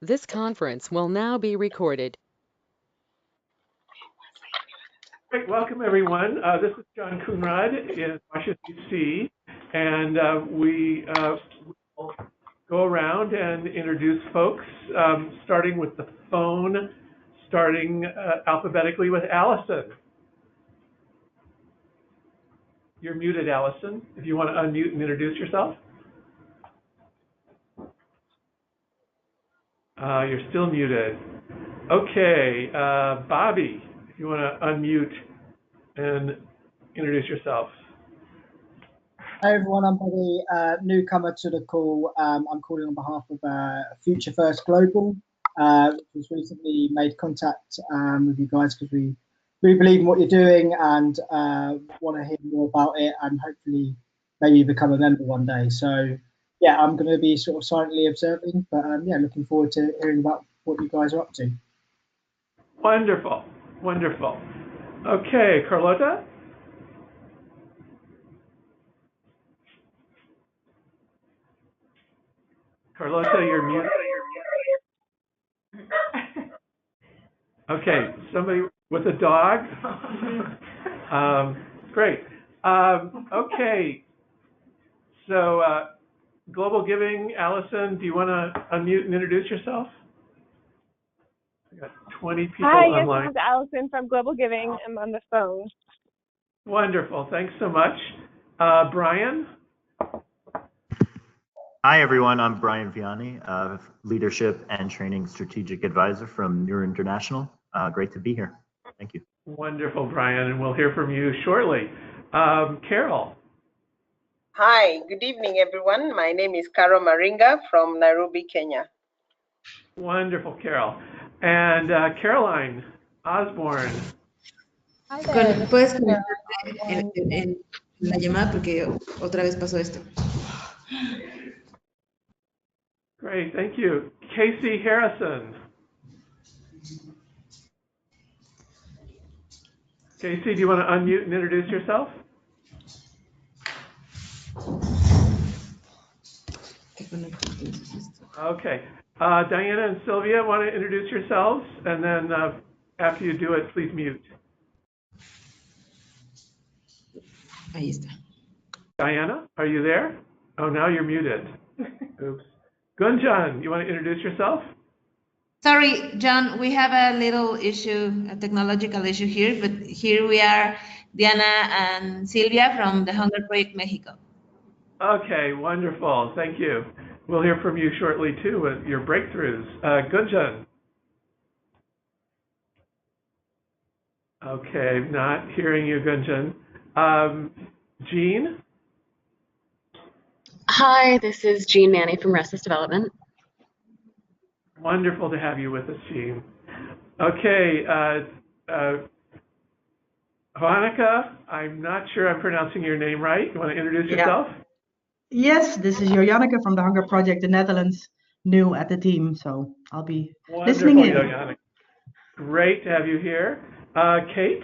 This conference will now be recorded. Great, welcome everyone. This is John Coonrod in Washington, D.C., and we will go around and introduce folks, starting with the phone, starting alphabetically with Allison. You're muted, Allison. If you want to unmute and introduce yourself. You're still muted. Okay, Bobby, if you want to unmute and introduce yourself. Hi everyone, I'm Bobby, newcomer to the call. I'm calling on behalf of Future First Global, which was recently made contact with you guys because we believe in what you're doing and want to hear more about it and hopefully maybe become a member one day. So yeah, I'm going to be sort of silently observing, but yeah, looking forward to hearing about what you guys are up to. Wonderful, wonderful. Okay, Carlota? Carlota, you're muted. Okay, somebody with a dog? Great. Okay, so Global Giving, Allison, do you want to unmute and introduce yourself? I got 20 people online. Hi, this is Allison from Global Giving. I'm on the phone. Wonderful, thanks so much. Brian? Hi, everyone. I'm Brian Vianney, Leadership and Training Strategic Advisor from Neuro International. Great to be here. Thank you. Wonderful, Brian, and we'll hear from you shortly. Carol? Hi, good evening, everyone. My name is Carol Maringa from Nairobi, Kenya. Wonderful, Carol. And Caroline Osborne. ¿Puedes conectarte en la llamada porque otra vez pasó esto? Great, thank you. Casey Harrison. Casey, do you want to unmute and introduce yourself? Okay. Diana and Sylvia, want to introduce yourselves? And then after you do it, please mute. Ahí está. Diana, are you there? Oh, now you're muted. Oops. Gunjan, you want to introduce yourself? Sorry, John, we have a little issue, a technological issue here, but here we are, Diana and Silvia from the Hunger Project Mexico. Okay, wonderful. Thank you. We'll hear from you shortly, too, with your breakthroughs. Gunjan. Okay, not hearing you, Gunjan. Jean? Hi, this is Jean Manny from Restless Development. Wonderful to have you with us, Jean. Okay, Hanukkah, I'm not sure I'm pronouncing your name right. You want to introduce yourself? Yes, this is Janneke from the Hunger Project in Netherlands, new at the team, so I'll be listening in. Janneke. Great to have you here. Kate?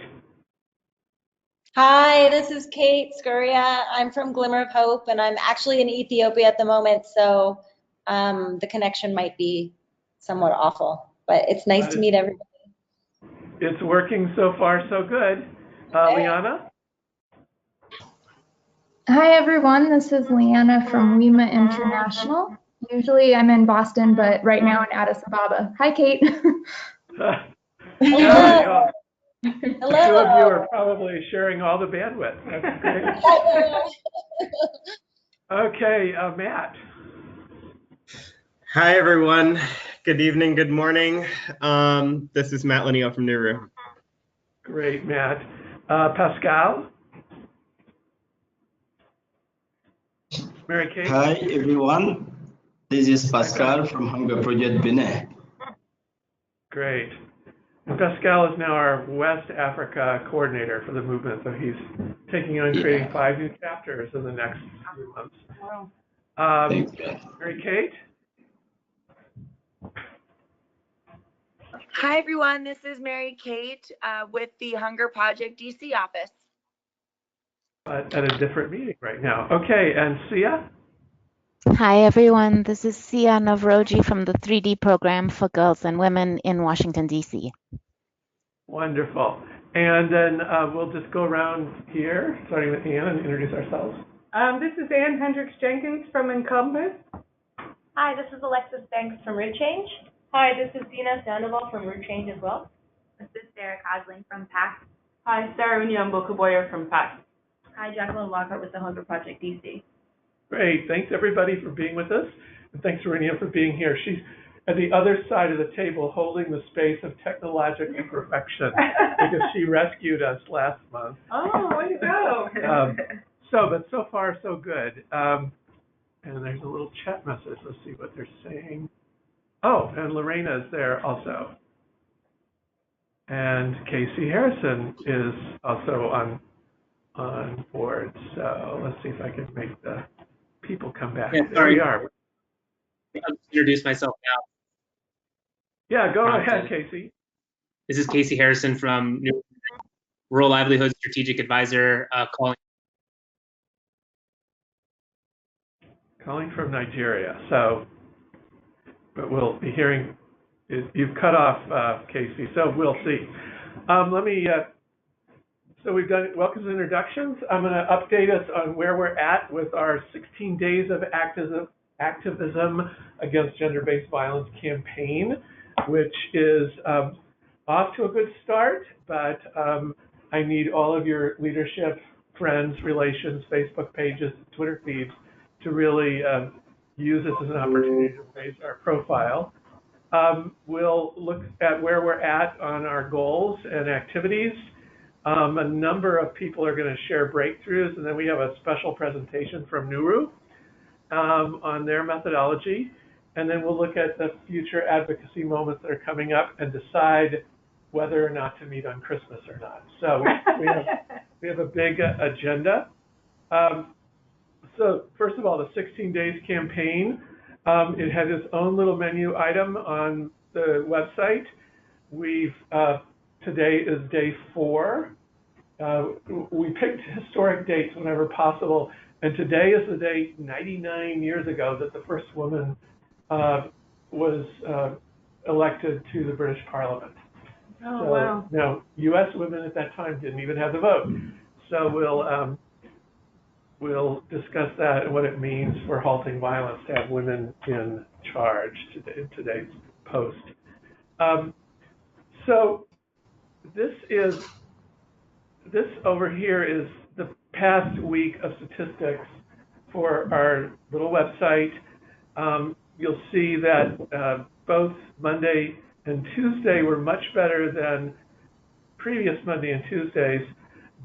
Hi, this is Kate Scuria. I'm from Glimmer of Hope, and I'm actually in Ethiopia at the moment, so the connection might be somewhat awful, but it's nice to meet everybody. It's working so far, so good. Liana? Hi, everyone. This is Leanna from WEMA International. Usually I'm in Boston, but right now in Addis Ababa. Hi, Kate. Hello. Hello. The two of you are probably sharing all the bandwidth. That's great. Okay, Matt. Hi, everyone. Good evening, good morning. This is Matt Lanio from Nauru. Great, Matt. Pascal? Mary Kate? Hi, everyone. This is Pascal from Hunger Project Benin. Great. And Pascal is now our West Africa coordinator for the movement, so he's taking on creating 5 new chapters in the next few months. Mary Kate? Hi, everyone. This is Mary Kate with the Hunger Project DC office. But at a different meeting right now. Okay, and Sia? Hi, everyone. This is Sia Navroji from the 3D program for girls and women in Washington, D.C. Wonderful. And then we'll just go around here, starting with Ann, and introduce ourselves. This is Ann Hendricks Jenkins from Encompass. Hi, this is Alexis Banks from Root Change. Hi, this is Dina Sandoval from Root Change as well. This is Sarah Cosling from PAC. Hi, Sarah Nyambokaboya from PAC. Hi, Jacqueline Lockhart with the Hunger Project DC. Great. Thanks, everybody, for being with us. And thanks, Rania, for being here. She's at the other side of the table holding the space of technological perfection because she rescued us last month. Oh, way to go. But so far, so good. And there's a little chat message. Let's see what they're saying. Oh, and Lorena is there also. And Casey Harrison is also on board. So let's see if I can make the people come back. Yeah, there we are. I'll introduce myself now. Yeah, go ahead, Casey. This is Casey Harrison from Rural Livelihood Strategic Advisor, calling from Nigeria. So, but we'll be hearing. You've cut off, Casey. So we'll see. So we've done welcomes and introductions. I'm going to update us on where we're at with our 16 days of activism against gender-based violence campaign, which is off to a good start, but I need all of your leadership, friends, relations, Facebook pages, Twitter feeds to really use this as an opportunity to raise our profile. We'll look at where we're at on our goals and activities. A number of people are going to share breakthroughs, and then we have a special presentation from Nuru on their methodology. And then we'll look at the future advocacy moments that are coming up and decide whether or not to meet on Christmas or not. So we have a big agenda. So first of all, the 16 Days campaign, it has its own little menu item on the website. Today is day 4. We picked historic dates whenever possible, and today is the day 99 years ago that the first woman was elected to the British Parliament. Oh, so, wow. Now, U.S. women at that time didn't even have the vote. So we'll discuss that and what it means for halting violence to have women in charge in today's post. So this over here is the past week of statistics for our little website. You'll see that both Monday and Tuesday were much better than previous Monday and Tuesdays,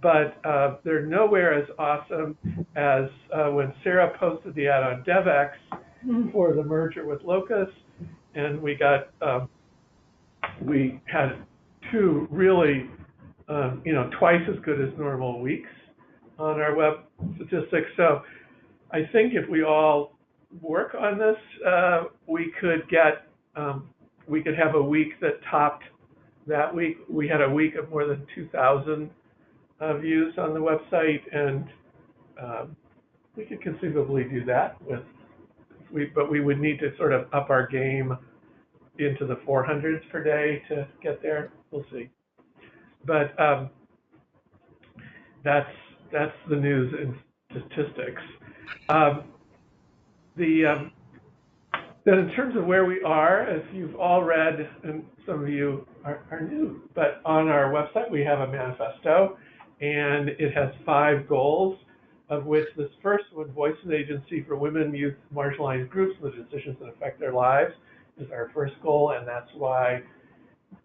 but they're nowhere as awesome as when Sarah posted the ad on DevX for the merger with Locus, and we had 2 really twice as good as normal weeks on our web statistics. So I think if we all work on this, we could have a week that topped that week. We had a week of more than 2,000 views on the website, and we could conceivably do that but we would need to sort of up our game into the 400s per day to get there. We'll see. But that's the news and statistics. Then in terms of where we are, as you've all read, and some of you are new, but on our website we have a manifesto, and it has 5 goals, of which this first one, Voice and Agency for Women, Youth, Marginalized Groups, and the decisions that affect their lives, is our first goal, and that's why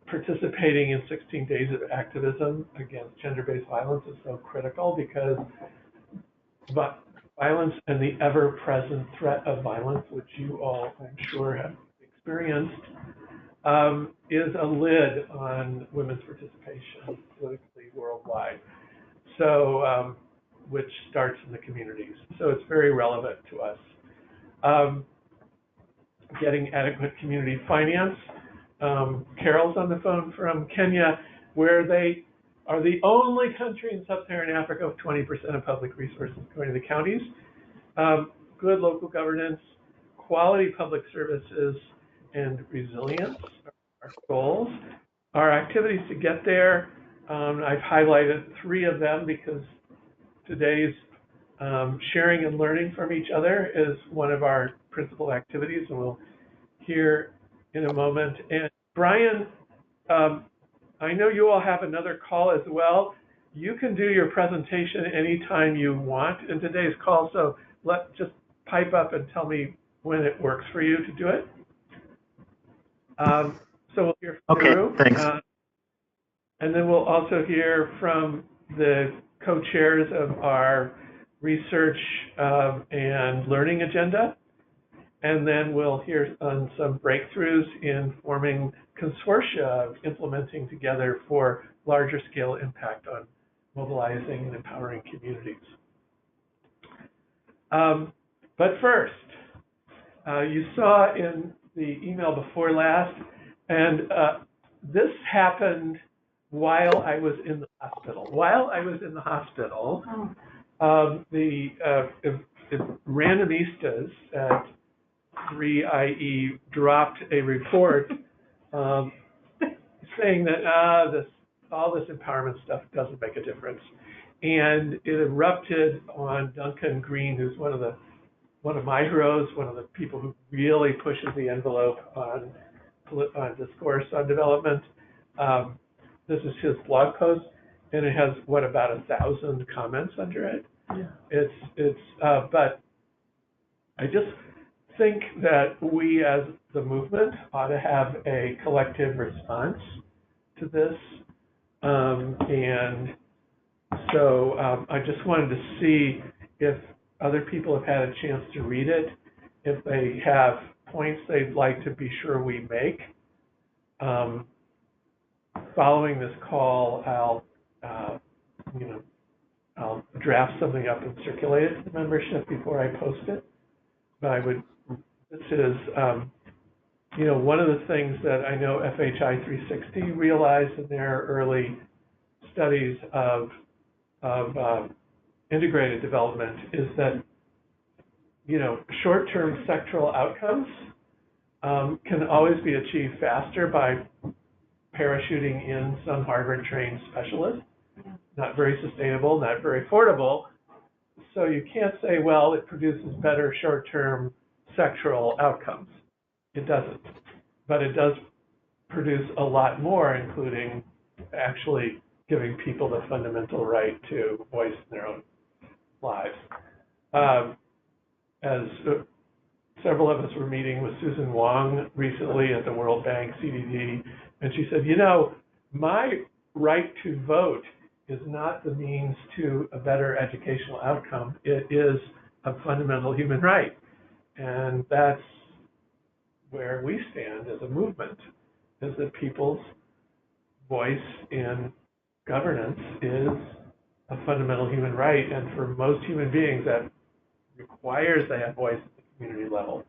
participating in 16 days of activism against gender-based violence is so critical, because violence and the ever-present threat of violence, which you all, I'm sure, have experienced, is a lid on women's participation politically worldwide. So, which starts in the communities. So it's very relevant to us. Getting adequate community finance. Carol's on the phone from Kenya, where they are the only country in sub-Saharan Africa with 20% of public resources going to the counties. Good local governance, quality public services and resilience are our goals. Our activities to get there, I've highlighted 3 of them because today's sharing and learning from each other is one of our principal activities, and we'll hear in a moment. And Brian, I know you all have another call as well. You can do your presentation anytime you want in today's call, so just pipe up and tell me when it works for you to do it. So we'll hear from Drew. Thanks. And then we'll also hear from the co-chairs of our research and learning agenda. And then we'll hear on some breakthroughs in forming consortia of implementing together for larger scale impact on mobilizing and empowering communities. But first, you saw in the email before last, and this happened while I was in the hospital. While I was in the hospital, the randomistas at 3IE dropped a report saying that all this empowerment stuff doesn't make a difference. And it erupted on Duncan Green, who's one of my heroes, one of the people who really pushes the envelope on discourse on development. This is his blog post, and it has about 1,000 comments under it. Yeah. But I just think that we as the movement ought to have a collective response to this. And so I just wanted to see if other people have had a chance to read it, if they have points they'd like to be sure we make. Following this call, I'll draft something up and circulate it to the membership before I post it. But this is, one of the things that I know FHI 360 realized in their early studies of integrated development is that, short-term sectoral outcomes can always be achieved faster by parachuting in some Harvard-trained specialist. Not very sustainable, not very affordable. So you can't say, well, it produces better short-term sectoral outcomes. It doesn't. But it does produce a lot more, including actually giving people the fundamental right to voice in their own lives. As several of us were meeting with Susan Wong recently at the World Bank CDD, and she said, my right to vote is not the means to a better educational outcome. It is a fundamental human right. And that's where we stand as a movement, is that people's voice in governance is a fundamental human right. And for most human beings, that requires they have voice at the community level.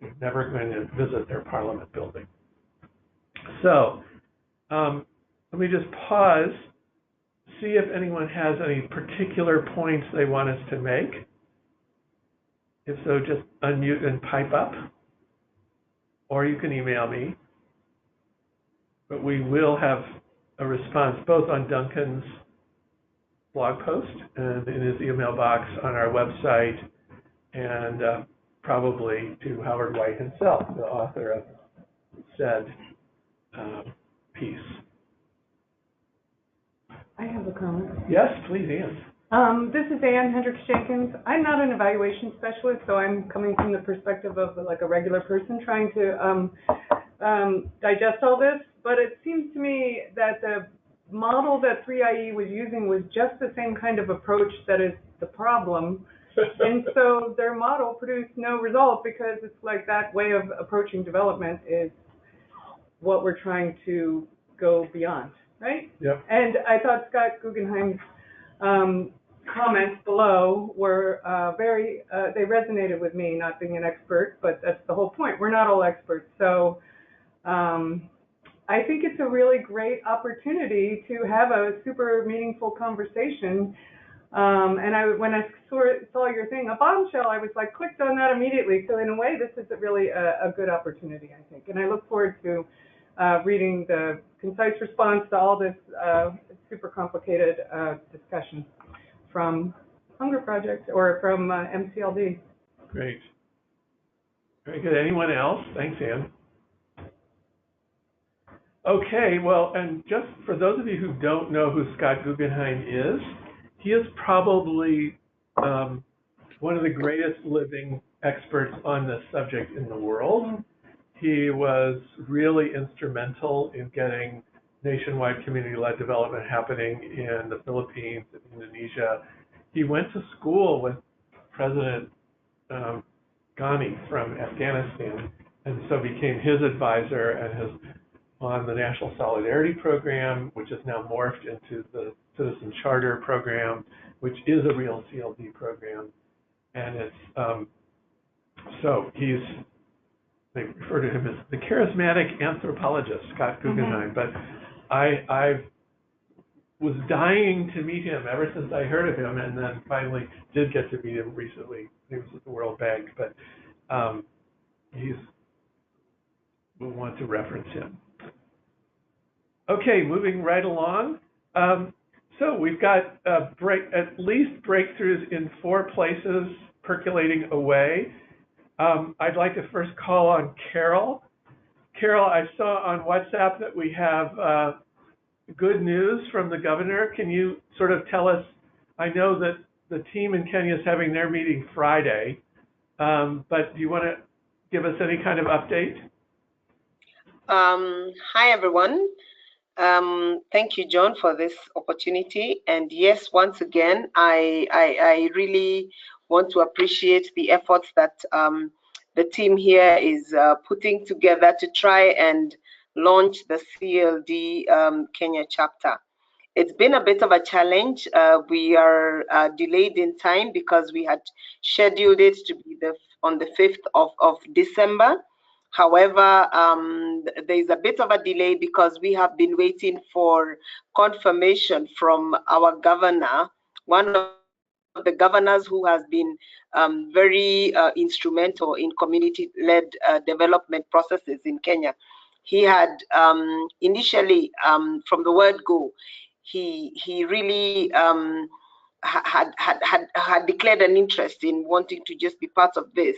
They're never going to visit their parliament building. So let me just pause, see if anyone has any particular points they want us to make. If so, just unmute and pipe up, or you can email me. But we will have a response both on Duncan's blog post and in his email box on our website, and probably to Howard White himself, the author of said piece. I have a comment. Yes, please, Ann. This is Ann Hendricks-Jenkins. I'm not an evaluation specialist, so I'm coming from the perspective of like a regular person trying to digest all this. But it seems to me that the model that 3IE was using was just the same kind of approach that is the problem. And so their model produced no result because it's like that way of approaching development is what we're trying to go beyond, right? Yep. And I thought Scott Guggenheim's comments below were they resonated with me, not being an expert, but that's the whole point. We're not all experts. So I think it's a really great opportunity to have a super meaningful conversation And when I saw your thing, a bombshell, I was like, clicked on that immediately. So in a way, this is really a good opportunity, I think. And I look forward to reading the concise response to all this super complicated discussion from Hunger Project or from MCLD. Great. Very good. Anyone else? Thanks, Ann. Okay, well, and just for those of you who don't know who Scott Guggenheim is, he is probably one of the greatest living experts on this subject in the world. He was really instrumental in getting nationwide community-led development happening in the Philippines and Indonesia. He went to school with President Ghani from Afghanistan, and so became his advisor and has on the National Solidarity Program, which is now morphed into the Citizen Charter Program, which is a real CLD program. And it's, so he's, they refer to him as the charismatic anthropologist, Scott Guggenheim. But I was dying to meet him ever since I heard of him, and then finally did get to meet him recently. He was at the World Bank, but we'll want to reference him. Okay, moving right along. So we've got at least breakthroughs in 4 places percolating away. I'd like to first call on Carol. Carol, I saw on WhatsApp that we have good news from the governor. Can you sort of tell us, I know that the team in Kenya is having their meeting Friday, but do you want to give us any kind of update? Hi, everyone. Thank you, John, for this opportunity. And yes, once again, I really want to appreciate the efforts that the team here is putting together to try and launch the CLD Kenya chapter. It's been a bit of a challenge. We are delayed in time because we had scheduled it to be on the 5th of December. However, there's a bit of a delay because we have been waiting for confirmation from our governor, one of the governors who has been very instrumental in community-led development processes in Kenya. He had initially, from the word go, he really had declared an interest in wanting to just be part of this.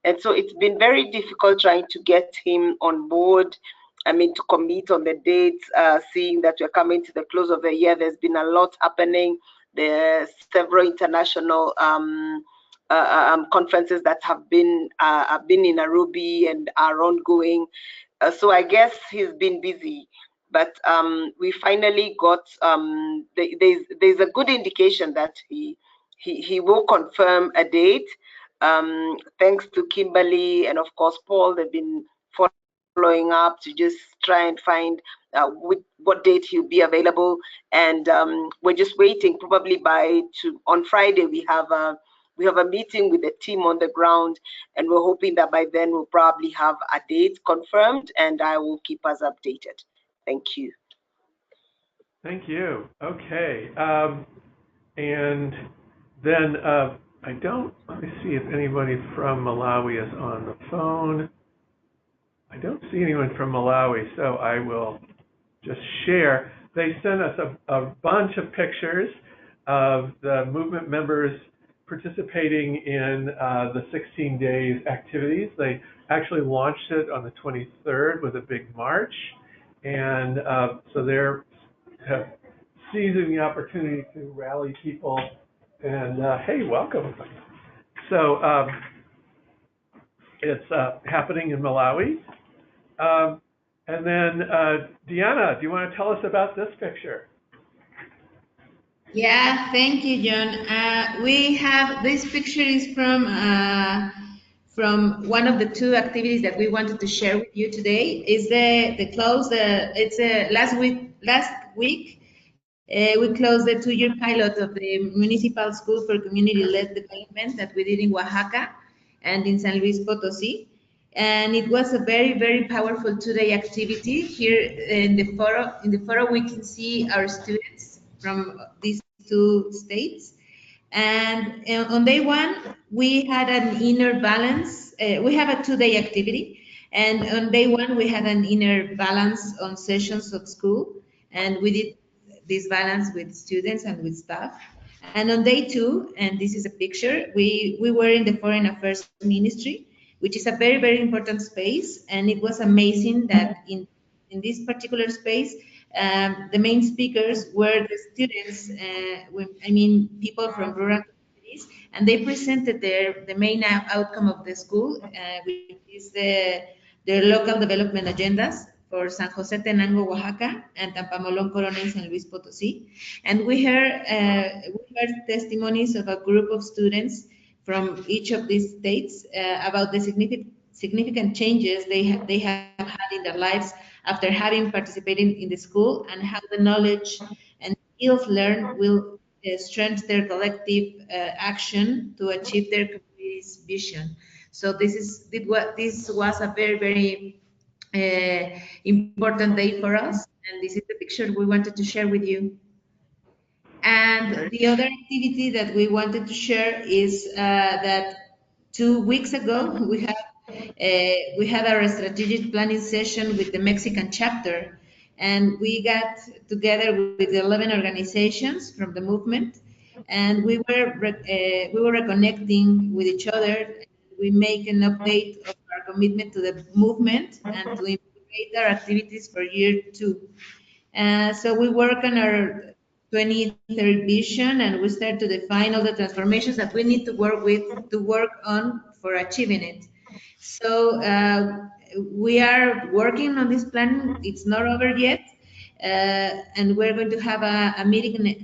And so it's been very difficult trying to get him on board. I mean, to commit on the dates, seeing that we're coming to the close of the year. There's been a lot happening. There's several international conferences that have been in Nairobi and are ongoing. So I guess he's been busy. But we finally got, there's a good indication that he will confirm a date. Thanks to Kimberly and of course Paul, they've been following up to just try and find what date he'll be available. And we're just waiting. Probably on Friday we have a meeting with the team on the ground, and we're hoping that by then we'll probably have a date confirmed, and I will keep us updated. Thank you. Thank you. Okay. And then let me see if anybody from Malawi is on the phone. I don't see anyone from Malawi, so I will just share. They sent us a bunch of pictures of the movement members participating in the 16 days activities. They actually launched it on the 23rd with a big march. And so they're seizing the opportunity to rally people and, hey, welcome. So it's happening in Malawi. And then Diana, do you want to tell us about this picture? Yeah, thank you, John. We have, this picture is from one of the 2 activities that we wanted to share with you today. Is the close, it's last week, we closed the 2-year pilot of the Municipal School for Community-Led Development that we did in Oaxaca and in San Luis Potosí. And it was a very, very powerful 2-day activity. Here in the photo we can see our students from these 2 states. And on day one, we had an inner balance. We have a 2-day activity. And on day one, we had an inner balance on sessions of school. And we did this balance with students and with staff. And on day two, and this is a picture, we were in the Foreign Affairs Ministry, which is a very, very important space. And it was amazing that in this particular space, the main speakers were the students, people from rural communities, and they presented the main outcome of the school, which is their local development agendas for San José Tenango, Oaxaca, and Tampamolón, Corona, San Luis Potosí. And we heard testimonies of a group of students from each of these states about the significant changes they have had in their lives after having participated in the school, and how the knowledge and skills learned will strengthen their collective action to achieve their community's vision. So this was a very, very important day for us, and this is the picture we wanted to share with you. And the other activity that we wanted to share is that 2 weeks ago we had our strategic planning session with the Mexican chapter, and we got together with 11 organizations from the movement, and we were reconnecting with each other. We make an update of our commitment to the movement and to integrate our activities for year 2. So we work on our 23rd vision, and we start to define all the transformations that we need to work on for achieving it. So we are working on this plan. It's not over yet, and we're going to have a meeting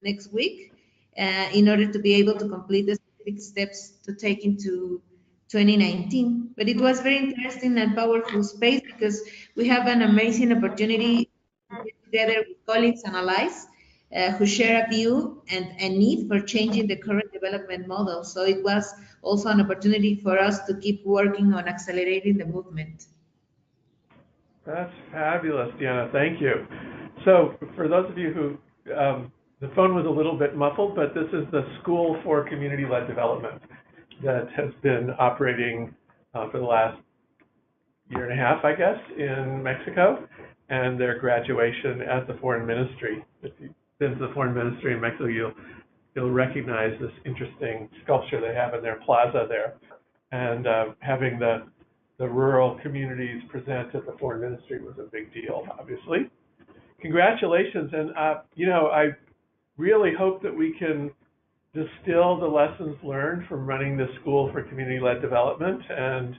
next week in order to be able to complete the specific steps to take into 2019. But it was very interesting and powerful space because we have an amazing opportunity to get together with colleagues and allies who share a view and a need for changing the current development model. So it was also an opportunity for us to keep working on accelerating the movement. That's fabulous, Diana. Thank you. So for those of you who, the phone was a little bit muffled, but this is the School for Community-Led Development that has been operating for the last year and a half, I guess, in Mexico, and their graduation at the Foreign Ministry. If you've been to the Foreign Ministry in Mexico, you'll recognize this interesting sculpture they have in their plaza there. And having the rural communities present at the Foreign Ministry was a big deal, obviously. Congratulations, and I really hope that we can distill the lessons learned from running the School for Community-Led Development and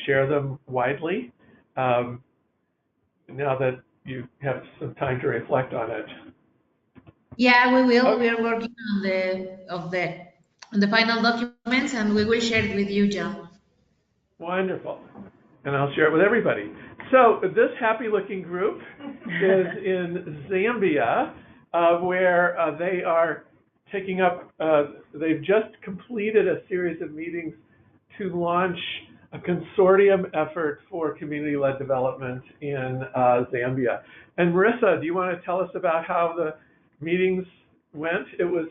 share them widely now that you have some time to reflect on it. Yeah, we will. Okay. We are working on the final documents, and we will share it with you, John. Wonderful. And I'll share it with everybody. So this happy-looking group is in Zambia, where they are taking up, they've just completed a series of meetings to launch a consortium effort for community-led development in Zambia. And Marissa, do you want to tell us about how the meetings went? It was,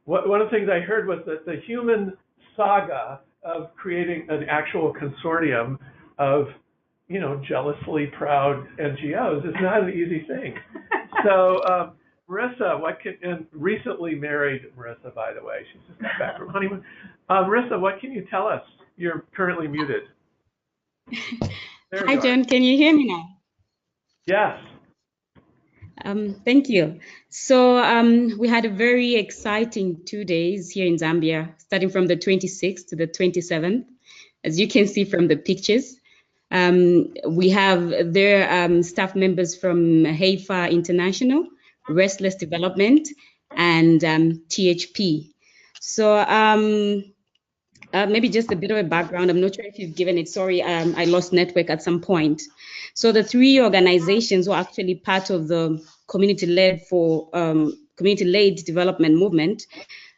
one of the things I heard was that the human saga of creating an actual consortium of, jealously proud NGOs is not an easy thing. So Marissa, and recently married Marissa, by the way, she's just got back from honeymoon. Marissa, what can you tell us? You're currently muted. Hi, John, can you hear me now? Yes. Thank you. So we had a very exciting 2 days here in Zambia, starting from the 26th to the 27th. As you can see from the pictures, we have their staff members from HAIFA International, Restless Development, and THP. So maybe just a bit of a background. I'm not sure if you've given it. Sorry, I lost network at some point. So the 3 organizations were actually part of the community-led development movement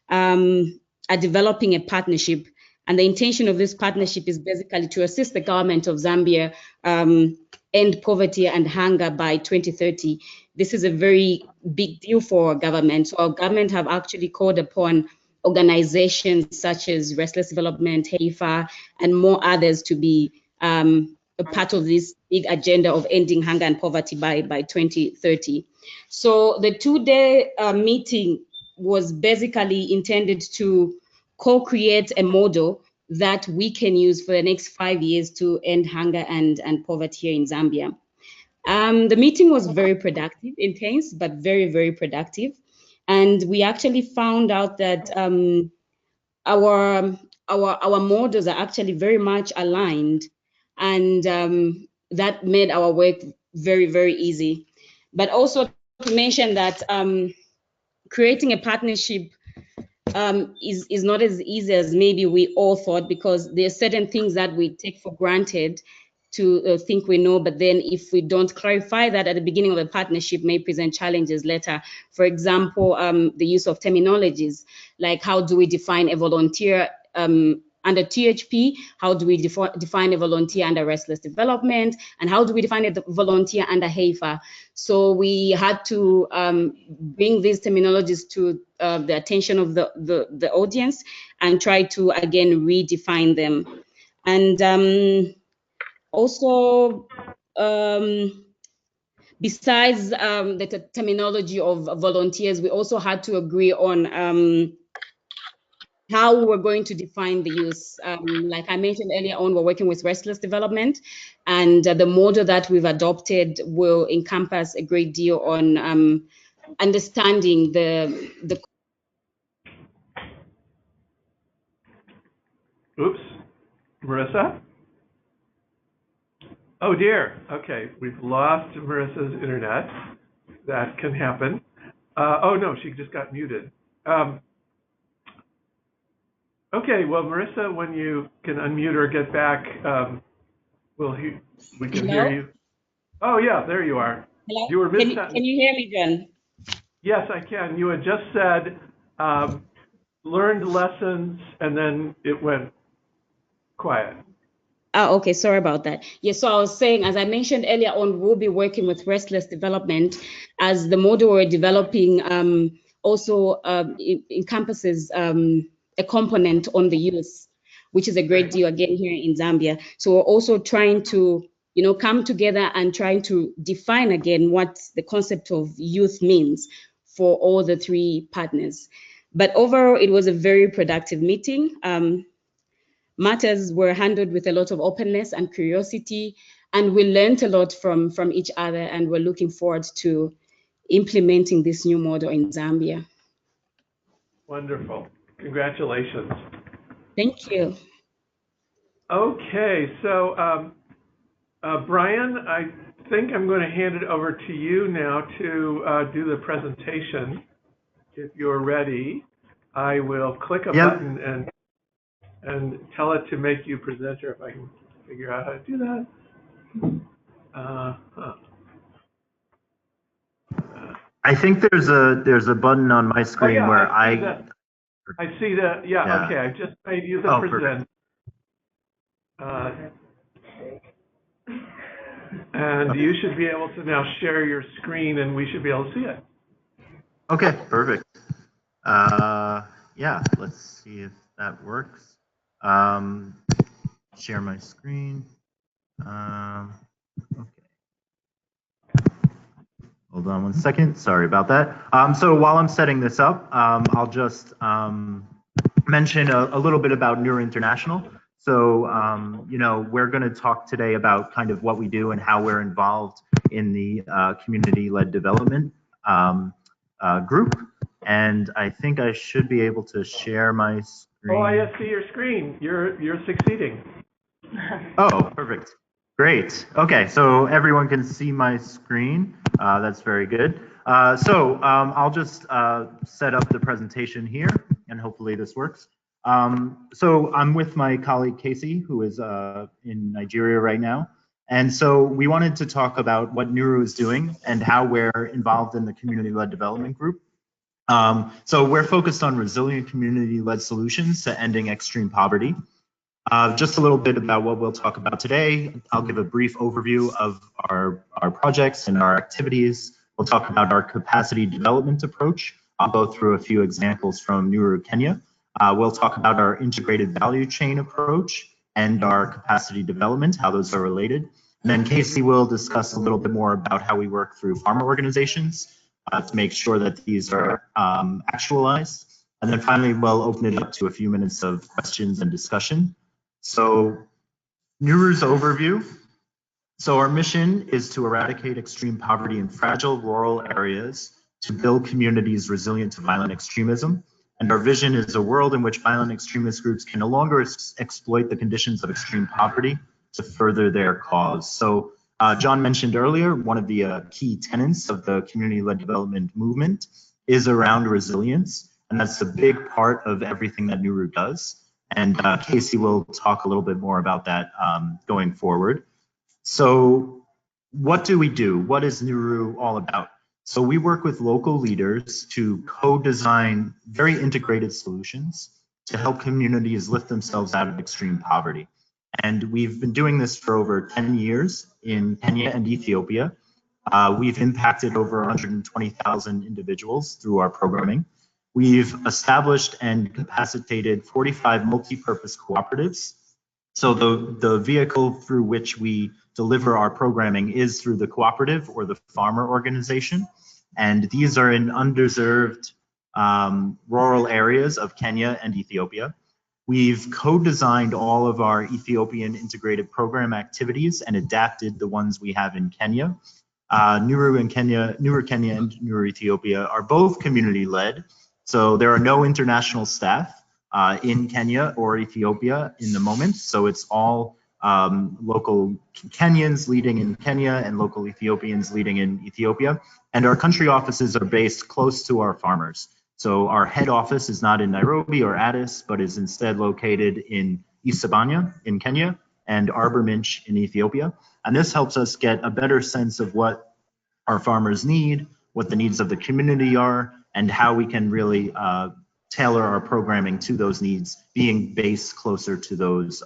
are developing a partnership. And the intention of this partnership is basically to assist the government of Zambia end poverty and hunger by 2030. this is a very big deal for our government. So our government have actually called upon organizations such as Restless Development, HEIFA, and more others to be a part of this big agenda of ending hunger and poverty by 2030. So the two-day meeting was basically intended to co-create a model that we can use for the next 5 years to end hunger and poverty here in Zambia. The meeting was very productive, intense, but very, very productive. And we actually found out that our models are actually very much aligned, and that made our work very, very easy. But also to mention that creating a partnership is not as easy as maybe we all thought, because there are certain things that we take for granted to think we know, but then if we don't clarify that at the beginning of a partnership, may present challenges later. For example, the use of terminologies, like how do we define a volunteer under THP, how do we define a volunteer under Restless Development, and how do we define a volunteer under HEIFA? So we had to bring these terminologies to the attention of the audience and try to, again, redefine them. And also, besides the terminology of volunteers, we also had to agree on how we're going to define the use. Like I mentioned earlier on, we're working with Restless Development, and the model that we've adopted will encompass a great deal on understanding the. Oops, Marissa? Oh dear, okay, we've lost Marissa's internet. That can happen. Oh no, she just got muted. Okay, well, Marissa, when you can unmute or get back, we can hear you. Oh yeah, there you are. Hello? You were Can you hear me, John? Yes, I can. You had just said learned lessons, and then it went quiet. Oh, okay, sorry about that. Yes, so I was saying, as I mentioned earlier on, we'll be working with Restless Development, as the model we're developing also encompasses a component on the youth, which is a great deal, again, here in Zambia. So we're also trying to, come together and trying to define again what the concept of youth means for all the three partners. But overall, it was a very productive meeting. Matters were handled with a lot of openness and curiosity, and we learned a lot from each other, and we're looking forward to implementing this new model in Zambia. Wonderful. Congratulations. Thank you. Okay, so Brian, I think I'm going to hand it over to you now to do the presentation. If you're ready, I will click a button and tell it to make you presenter, if I can figure out how to do that. I think there's a button on my screen where I see that. Yeah, okay. I just made you the presenter. And you should be able to now share your screen, and we should be able to see it. Okay, perfect. Yeah, let's see if that works. Share my screen. Okay. Hold on one second. Sorry about that. So while I'm setting this up, I'll just mention a little bit about Neuro International. So, we're going to talk today about kind of what we do and how we're involved in the community-led development group. And I think I should be able to share my screen. Oh, I see your screen. You're succeeding. Oh, perfect. Great. Okay, so everyone can see my screen. That's very good. So I'll just set up the presentation here, and hopefully this works. So I'm with my colleague Casey, who is in Nigeria right now. And so we wanted to talk about what Neuro is doing and how we're involved in the community-led development group. So we're focused on resilient community-led solutions to ending extreme poverty. Just a little bit about what we'll talk about today. I'll give a brief overview of our projects and our activities. We'll talk about our capacity development approach. I'll go through a few examples from Nuru, Kenya. We'll talk about our integrated value chain approach and our capacity development, how those are related. And then Casey will discuss a little bit more about how we work through farmer organizations to make sure that these are actualized. And then finally, we'll open it up to a few minutes of questions and discussion. So Nuru's overview. So our mission is to eradicate extreme poverty in fragile rural areas to build communities resilient to violent extremism. And our vision is a world in which violent extremist groups can no longer exploit the conditions of extreme poverty to further their cause. So John mentioned earlier, one of the key tenets of the community-led development movement is around resilience. And that's a big part of everything that Nuru does. And Casey will talk a little bit more about that going forward. So what do we do? What is Nuru all about? So we work with local leaders to co-design very integrated solutions to help communities lift themselves out of extreme poverty. And we've been doing this for over 10 years in Kenya and Ethiopia. We've impacted over 120,000 individuals through our programming. We've established and capacitated 45 multi-purpose cooperatives. So the vehicle through which we deliver our programming is through the cooperative or the farmer organization. And these are in underserved rural areas of Kenya and Ethiopia. We've co-designed all of our Ethiopian integrated program activities and adapted the ones we have in Kenya. Nuru Kenya and Nuru Ethiopia are both community-led. So there are no international staff in Kenya or Ethiopia in the moment. So it's all local Kenyans leading in Kenya and local Ethiopians leading in Ethiopia. And our country offices are based close to our farmers. So our head office is not in Nairobi or Addis, but is instead located in Isebania in Kenya and Arbor Minch in Ethiopia. And this helps us get a better sense of what our farmers need, what the needs of the community are, and how we can really tailor our programming to those needs, being based closer to those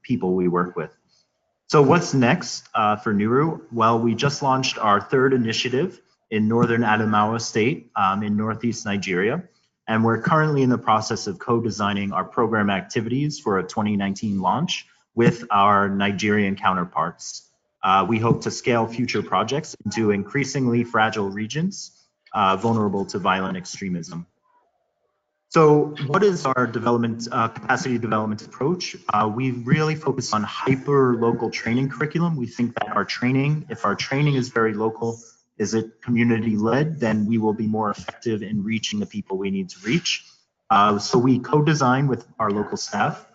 people we work with. So what's next for Nuru? Well, we just launched our third initiative in northern Adamawa State in northeast Nigeria. And we're currently in the process of co-designing our program activities for a 2019 launch with our Nigerian counterparts. We hope to scale future projects into increasingly fragile regions vulnerable to violent extremism. So what is our development, capacity development approach? We really focus on hyper-local training curriculum. We think that our training, if our training is very local, is it community-led, then we will be more effective in reaching the people we need to reach. So we co-design with our local staff.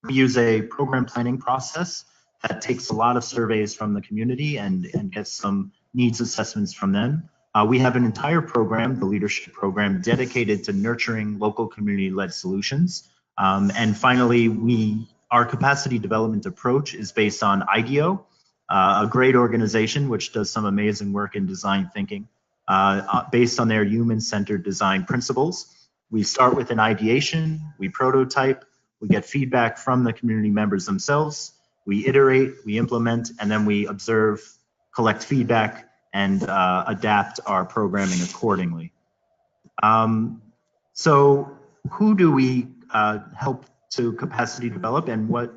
We use a program planning process that takes a lot of surveys from the community and gets some needs assessments from them. We have an entire program, the leadership program, dedicated to nurturing local community-led solutions. And finally, our capacity development approach is based on IDEO, a great organization which does some amazing work in design thinking, based on their human-centered design principles. We start with an ideation, we prototype, we get feedback from the community members themselves, we iterate, we implement, and then we observe, collect feedback, and adapt our programming accordingly. So who do we help to capacity develop, and what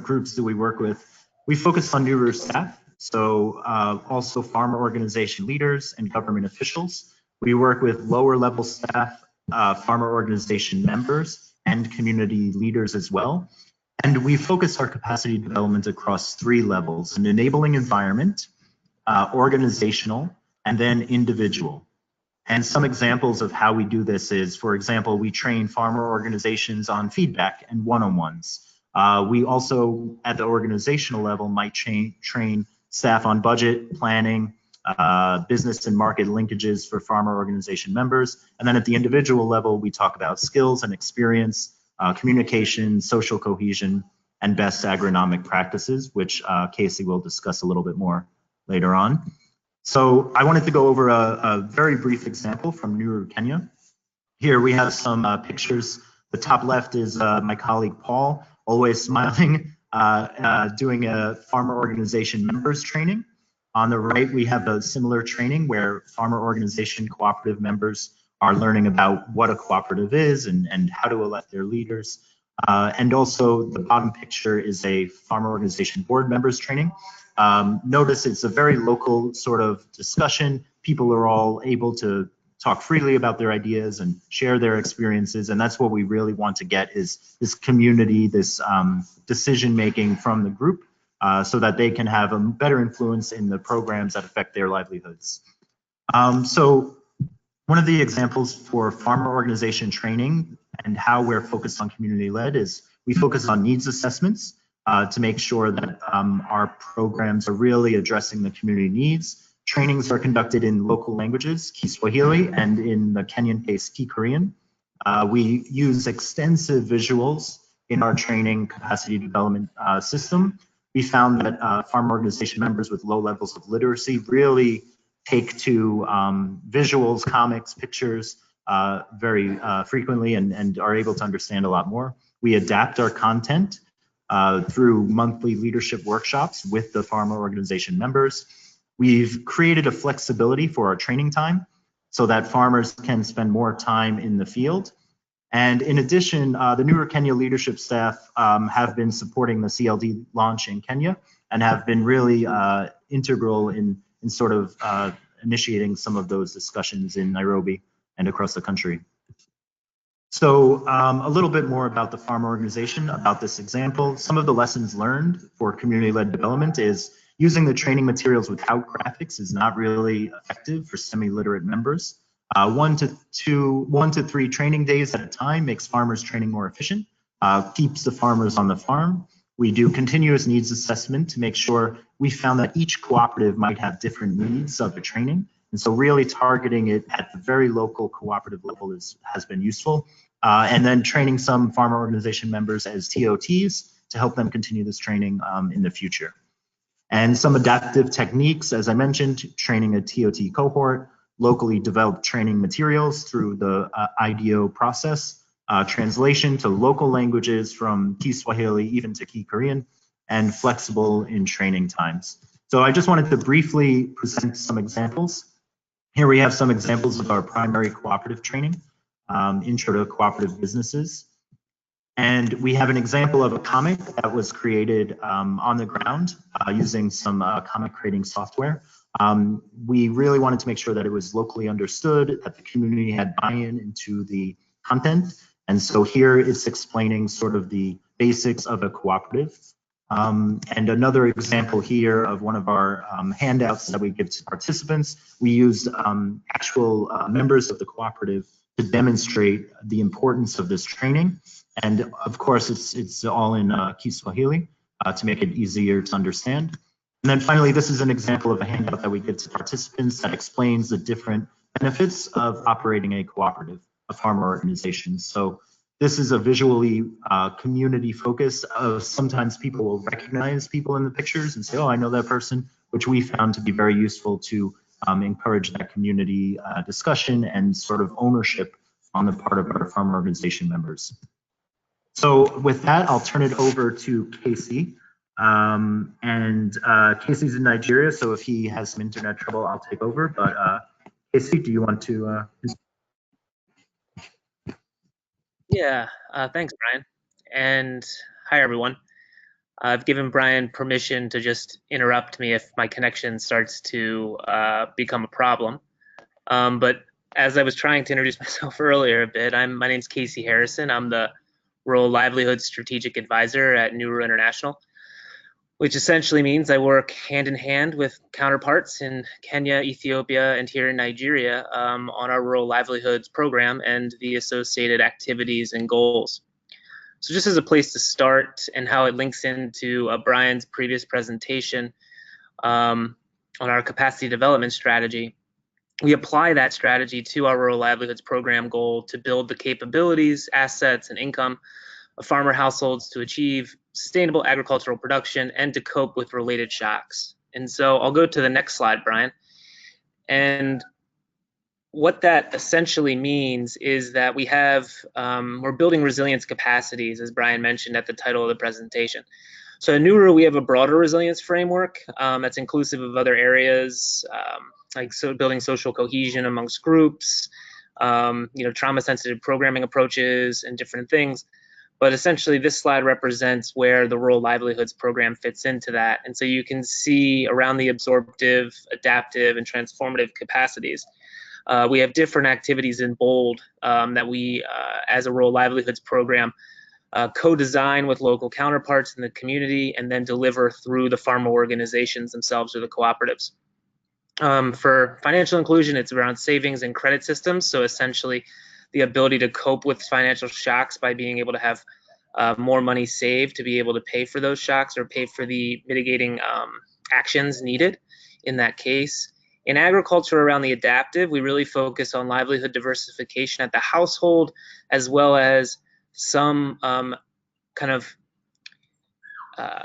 groups do we work with? We focus on Nuru staff, so also farmer organization leaders and government officials. We work with lower level staff, farmer organization members, and community leaders as well. And we focus our capacity development across 3 levels: an enabling environment, organizational, and then individual. And some examples of how we do this is, for example, we train farmer organizations on feedback and one-on-ones. We also, at the organizational level, might train staff on budget, planning, business and market linkages for farmer organization members. And then at the individual level, we talk about skills and experience, communication, social cohesion, and best agronomic practices, which Casey will discuss a little bit more later on. So I wanted to go over a very brief example from Nuru, Kenya. Here we have some pictures. The top left is my colleague Paul, always smiling, doing a farmer organization members training. On the right, we have a similar training where farmer organization cooperative members are learning about what a cooperative is and how to elect their leaders. And also the bottom picture is a farmer organization board members training. Notice it's a very local sort of discussion. People are all able to talk freely about their ideas and share their experiences. And that's what we really want to get, is this community, this decision making from the group, so that they can have a better influence in the programs that affect their livelihoods. So one of the examples for farmer organization training and how we're focused on community-led is we focus on needs assessments to make sure that our programs are really addressing the community needs. Trainings are conducted in local languages, Kiswahili, and in the Kenyan case, Kikorean. We use extensive visuals in our training capacity development system. We found that farm organization members with low levels of literacy really take to visuals, comics, pictures very frequently and are able to understand a lot more. We adapt our content through monthly leadership workshops with the farmer organization members. We've created a flexibility for our training time so that farmers can spend more time in the field. And in addition, the newer Kenya leadership staff have been supporting the CLD launch in Kenya and have been really integral in sort of initiating some of those discussions in Nairobi and across the country. So a little bit more about the farmer organization, about this example. Some of the lessons learned for community-led development is using the training materials without graphics is not really effective for semi-literate members. 1 to 3 training days at a time makes farmers training more efficient, keeps the farmers on the farm. We do continuous needs assessment to make sure we found that each cooperative might have different needs of the training. And so really targeting it at the very local cooperative level has been useful. And then training some farmer organization members as TOTs to help them continue this training in the future. And some adaptive techniques, as I mentioned, training a TOT cohort, locally developed training materials through the IDEO process, translation to local languages from Kiswahili even to Kikorean, and flexible in training times. So I just wanted to briefly present some examples. Here we have some examples of our primary cooperative training, intro to cooperative businesses. And we have an example of a comic that was created on the ground using some comic creating software. We really wanted to make sure that it was locally understood, that the community had buy-in into the content. And so here it's explaining sort of the basics of a cooperative. And another example here of one of our handouts that we give to participants, we used actual members of the cooperative to demonstrate the importance of this training. And of course, it's all in Kiswahili to make it easier to understand. And then finally, this is an example of a handout that we give to participants that explains the different benefits of operating a cooperative, a farmer organization. So this is a visually community focus of sometimes people will recognize people in the pictures and say, oh, I know that person, which we found to be very useful to encourage that community discussion and sort of ownership on the part of our farmer organization members. So with that, I'll turn it over to Casey. Casey's in Nigeria, so if he has some internet trouble, I'll take over. But Casey, do you want to? Yeah, thanks, Brian. And hi, everyone. I've given Brian permission to just interrupt me if my connection starts to become a problem. But as I was trying to introduce myself earlier a bit, my name's Casey Harrison. I'm the Rural Livelihood Strategic Advisor at Nuru International, which essentially means I work hand in hand with counterparts in Kenya, Ethiopia, and here in Nigeria on our rural livelihoods program and the associated activities and goals. So just as a place to start and how it links into Brian's previous presentation on our capacity development strategy, we apply that strategy to our rural livelihoods program goal to build the capabilities, assets, and income of farmer households to achieve sustainable agricultural production and to cope with related shocks. And so I'll go to the next slide, Brian. And what that essentially means is that we have, we're building resilience capacities, as Brian mentioned at the title of the presentation. So at Nuru, we have a broader resilience framework that's inclusive of other areas, like building social cohesion amongst groups, trauma-sensitive programming approaches and different things. But essentially, this slide represents where the Rural Livelihoods Program fits into that. And so you can see around the absorptive, adaptive, and transformative capacities. We have different activities in bold that we, as a Rural Livelihoods Program, co-design with local counterparts in the community and then deliver through the farmer organizations themselves or the cooperatives. For financial inclusion, it's around savings and credit systems. So essentially the ability to cope with financial shocks by being able to have more money saved to be able to pay for those shocks or pay for the mitigating actions needed in that case. In agriculture around the adaptive, we really focus on livelihood diversification at the household, as well as some kind of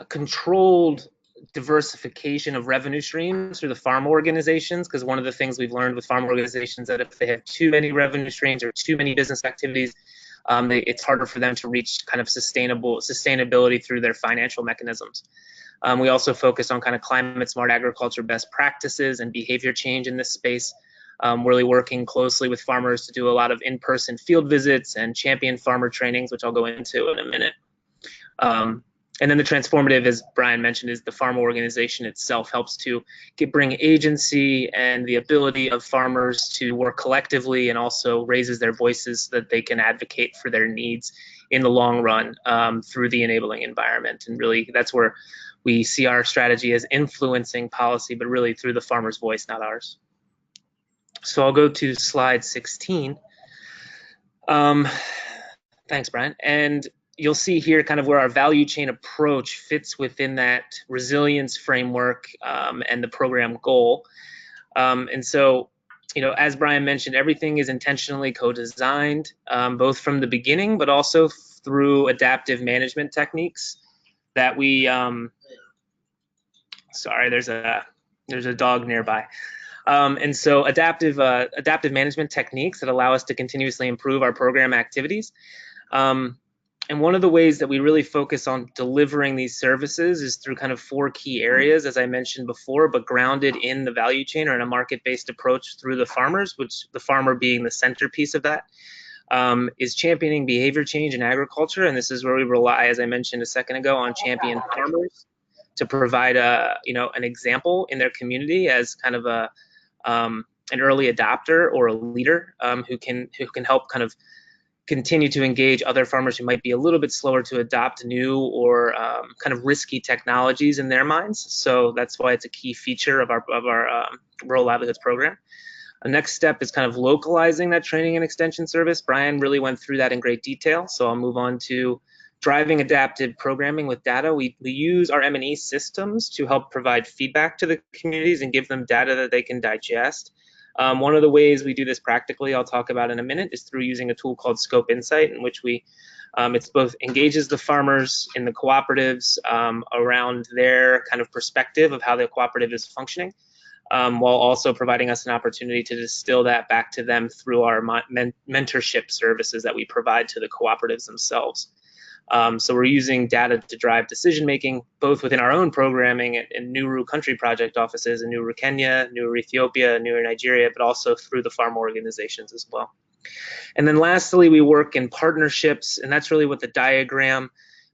controlled diversification of revenue streams through the farm organizations, because one of the things we've learned with farm organizations that if they have too many revenue streams or too many business activities, it's harder for them to reach kind of sustainability through their financial mechanisms. We also focus on kind of climate smart agriculture best practices and behavior change in this space, really working closely with farmers to do a lot of in-person field visits and champion farmer trainings, which I'll go into in a minute. And then the transformative, as Brian mentioned, is the farm organization itself helps to bring agency and the ability of farmers to work collectively, and also raises their voices so that they can advocate for their needs in the long run through the enabling environment. And really, that's where we see our strategy as influencing policy, but really through the farmer's voice, not ours. So I'll go to slide 16. Thanks, Brian. And you'll see here kind of where our value chain approach fits within that resilience framework and the program goal. And so, as Brian mentioned, everything is intentionally co-designed, both from the beginning, but also through adaptive management techniques that we, sorry, there's a dog nearby. And so adaptive management techniques that allow us to continuously improve our program activities. And one of the ways that we really focus on delivering these services is through kind of 4 key areas, as I mentioned before, but grounded in the value chain or in a market-based approach through the farmers, which the farmer being the centerpiece of that, is championing behavior change in agriculture. And this is where we rely, as I mentioned a second ago, on champion farmers to provide an example in their community as kind of an early adopter or a leader who can help kind of continue to engage other farmers who might be a little bit slower to adopt new or kind of risky technologies in their minds. So that's why it's a key feature of our Rural Livelihoods Program. The next step is kind of localizing that training and extension service. Brian really went through that in great detail, so I'll move on to driving adaptive programming with data. We use our M&E systems to help provide feedback to the communities and give them data that they can digest. One of the ways we do this practically, I'll talk about in a minute, is through using a tool called Scope Insight, in which it's both engages the farmers in the cooperatives around their kind of perspective of how the cooperative is functioning, while also providing us an opportunity to distill that back to them through our mentorship services that we provide to the cooperatives themselves. So we're using data to drive decision-making, both within our own programming in Nuru country project offices in Nuru, Kenya, Nuru, Ethiopia, Nuru, Nigeria, but also through the farm organizations as well. And then lastly, we work in partnerships, and that's really what the diagram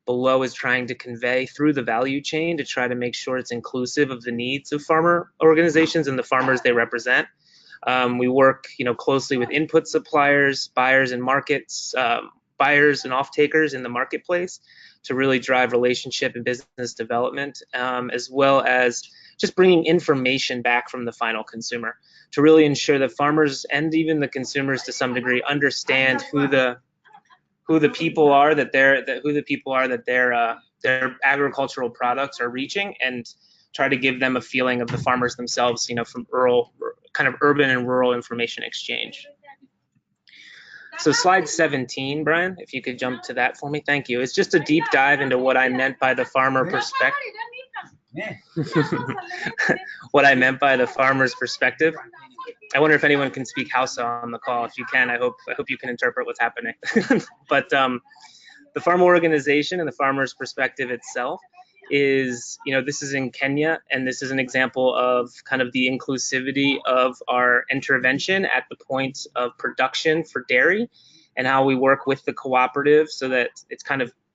below is trying to convey through the value chain to try to make sure it's inclusive of the needs of farmer organizations and the farmers they represent. We work, closely with input suppliers, buyers and markets, buyers and off-takers in the marketplace to really drive relationship and business development, as well as just bringing information back from the final consumer to really ensure that farmers and even the consumers to some degree understand who the people are that their agricultural products are reaching, and try to give them a feeling of the farmers themselves, from kind of urban and rural information exchange. So slide 17, Brian, if you could jump to that for me. Thank you. It's just a deep dive into what I meant by the farmer perspective. What I meant by the farmer's perspective. I wonder if anyone can speak Hausa on the call. If you can, I hope you can interpret what's happening. But the farm organization and the farmer's perspective itself is, this is in Kenya, and this is an example of kind of the inclusivity of our intervention at the point of production for dairy, and how we work with the cooperative so that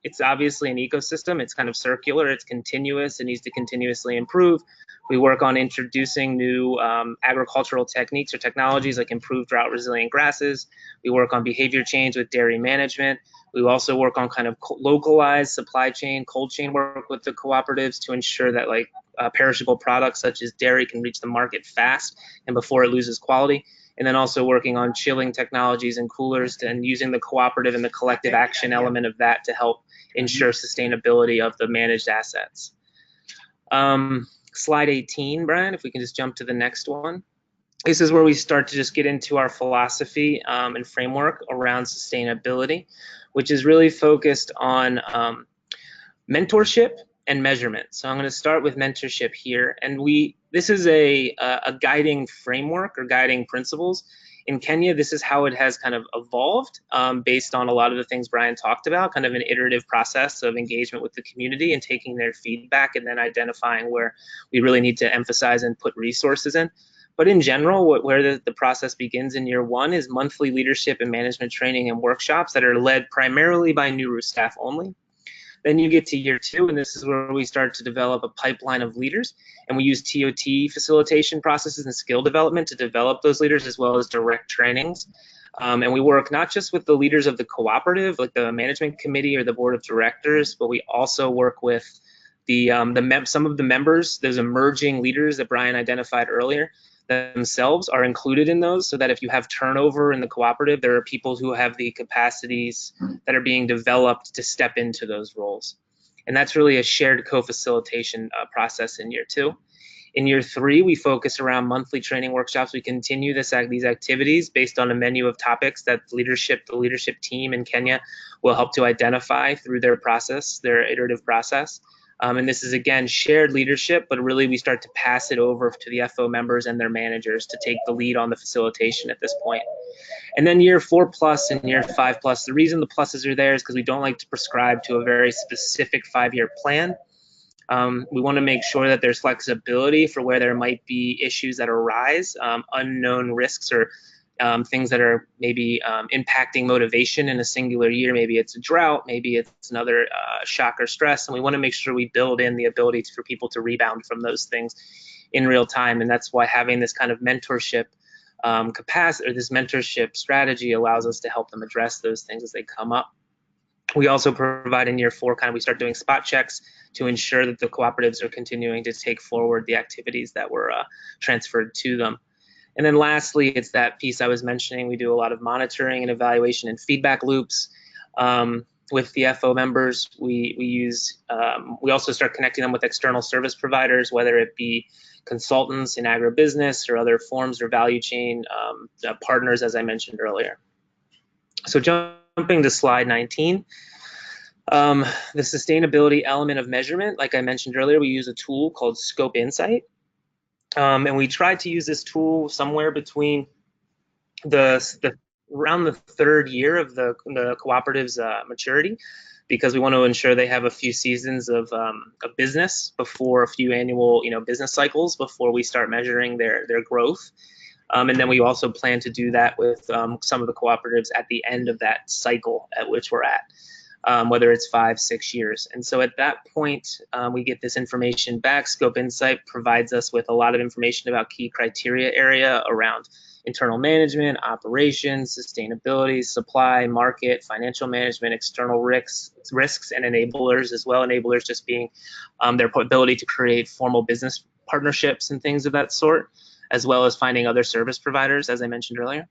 it's obviously an ecosystem. It's kind of circular, it's continuous, it needs to continuously improve. We work on introducing new agricultural techniques or technologies like improved drought resilient grasses. We work on behavior change with dairy management. We also work on kind of localized supply chain, cold chain work with the cooperatives to ensure that perishable products such as dairy can reach the market fast and before it loses quality. And then also working on chilling technologies and coolers and using the cooperative and the collective action element of that to help ensure sustainability of the managed assets. Slide 18, Brian, if we can just jump to the next one. This is where we start to just get into our philosophy and framework around sustainability, which is really focused on mentorship and measurement. So I'm going to start with mentorship here. And this is a guiding framework or guiding principles. In Kenya, this is how it has kind of evolved based on a lot of the things Brian talked about, kind of an iterative process of engagement with the community and taking their feedback and then identifying where we really need to emphasize and put resources in. But in general, where the process begins in year one is monthly leadership and management training and workshops that are led primarily by NURU staff only. Then you get to year two, and this is where we start to develop a pipeline of leaders. And we use TOT facilitation processes and skill development to develop those leaders, as well as direct trainings. And we work not just with the leaders of the cooperative, like the management committee or the board of directors, but we also work with some of the members, those emerging leaders that Brian identified earlier, themselves are included in those, so that if you have turnover in the cooperative, there are people who have the capacities that are being developed to step into those roles. And that's really a shared co-facilitation process in year two. In year three, we focus around monthly training workshops. We continue these activities based on a menu of topics that the leadership team in Kenya will help to identify through their process, their iterative process. And this is, again, shared leadership, but really we start to pass it over to the FO members and their managers to take the lead on the facilitation at this point. And then year 4+ and year 5+, the reason the pluses are there is because we don't like to prescribe to a very specific 5-year plan. We want to make sure that there's flexibility for where there might be issues that arise, unknown risks or things that are maybe impacting motivation in a singular year. Maybe it's a drought, maybe it's another shock or stress, and we want to make sure we build in the ability for people to rebound from those things in real time. And that's why having this kind of mentorship capacity or this mentorship strategy allows us to help them address those things as they come up. We also provide in year 4, we start doing spot checks to ensure that the cooperatives are continuing to take forward the activities that were transferred to them. And then lastly, it's that piece I was mentioning. We do a lot of monitoring and evaluation and feedback loops with the FO members. We also start connecting them with external service providers, whether it be consultants in agribusiness or other forms or value chain partners, as I mentioned earlier. So jumping to slide 19, the sustainability element of measurement, like I mentioned earlier, we use a tool called Scope Insight. And we tried to use this tool somewhere between around the 3rd year of the cooperative's maturity, because we want to ensure they have a few seasons of business before a few annual business cycles before we start measuring their growth. And then we also plan to do that with some of the cooperatives at the end of that cycle at which we're at. Whether it's 5-6 years. And so at that point, we get this information back. Scope Insight provides us with a lot of information about key criteria area around internal management, operations, sustainability, supply, market, financial management, external risks, and enablers as well. Enablers just being their ability to create formal business partnerships and things of that sort, as well as finding other service providers, as I mentioned earlier.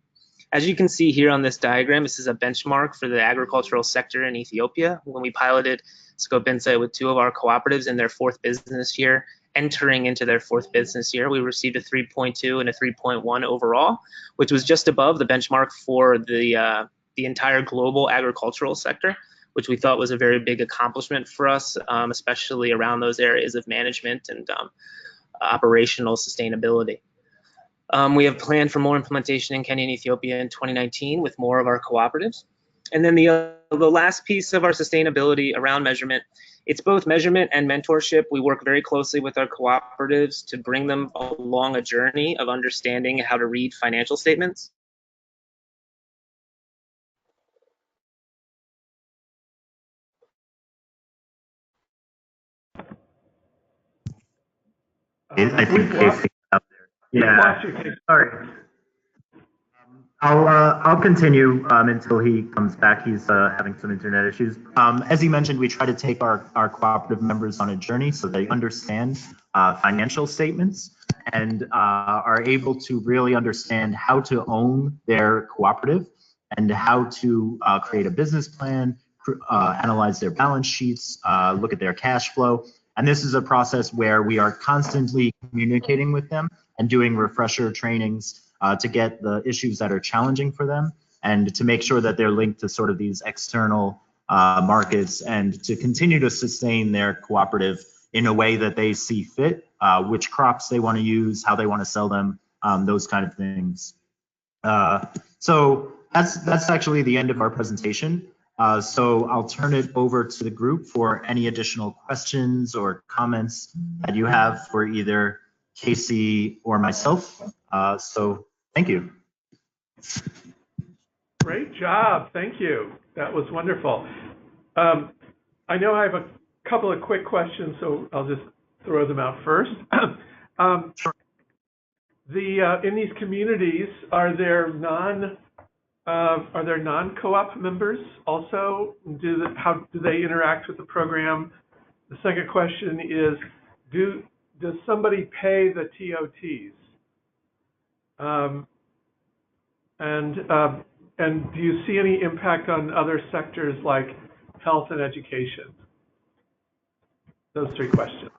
As you can see here on this diagram, this is a benchmark for the agricultural sector in Ethiopia. When we piloted Scope Insight with 2 of our cooperatives in their 4th business year, entering into their 4th business year, we received a 3.2 and a 3.1 overall, which was just above the benchmark for the entire global agricultural sector, which we thought was a very big accomplishment for us, especially around those areas of management and operational sustainability. We have planned for more implementation in Kenya and Ethiopia in 2019 with more of our cooperatives. And then the last piece of our sustainability around measurement, it's both measurement and mentorship. We work very closely with our cooperatives to bring them along a journey of understanding how to read financial statements. I think Casey out there. Yeah, sorry. I'll continue until he comes back. He's having some internet issues. As he mentioned, we try to take our cooperative members on a journey so they understand financial statements and are able to really understand how to own their cooperative and how to create a business plan, analyze their balance sheets, look at their cash flow. And this is a process where we are constantly communicating with them and doing refresher trainings to get the issues that are challenging for them and to make sure that they're linked to sort of these external markets and to continue to sustain their cooperative in a way that they see fit, which crops they want to use, how they want to sell them, those kind of things. So that's actually the end of our presentation. So I'll turn it over to the group for any additional questions or comments that you have for either Casey or myself. So thank you. Great job. Thank you. That was wonderful. I know I have a couple of quick questions, so I'll just throw them out first. In these communities, are there non-co-op members also? How do they interact with the program? The second question is, does somebody pay the TOTs? And do you see any impact on other sectors like health and education? Those three questions.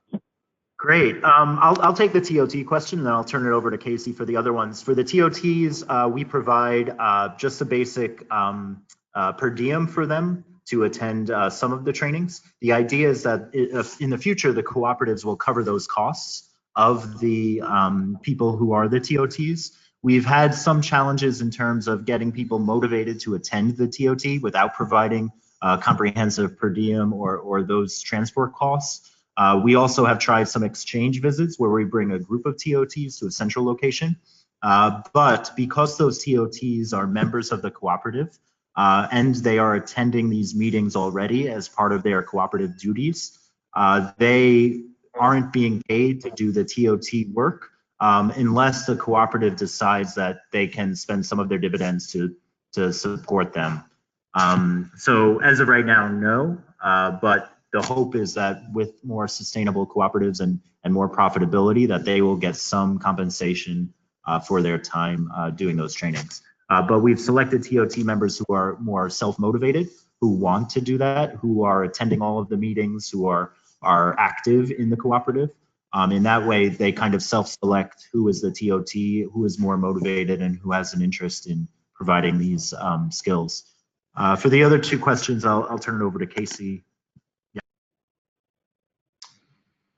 Great. I'll take the TOT question, and then I'll turn it over to Casey for the other ones. For the TOTs, we provide just a basic per diem for them to attend some of the trainings. The idea is that in the future, the cooperatives will cover those costs of the people who are the TOTs. We've had some challenges in terms of getting people motivated to attend the TOT without providing comprehensive per diem or those transport costs. We also have tried some exchange visits where we bring a group of TOTs to a central location. But because those TOTs are members of the cooperative and they are attending these meetings already as part of their cooperative duties, they aren't being paid to do the TOT work unless the cooperative decides that they can spend some of their dividends to support them. So as of right now, no, but the hope is that with more sustainable cooperatives and more profitability, that they will get some compensation for their time doing those trainings. But we've selected TOT members who are more self-motivated, who want to do that, who are attending all of the meetings, who are active in the cooperative. In that way, they kind of self-select who is the TOT, who is more motivated, and who has an interest in providing these skills. For the other two questions, I'll turn it over to Casey.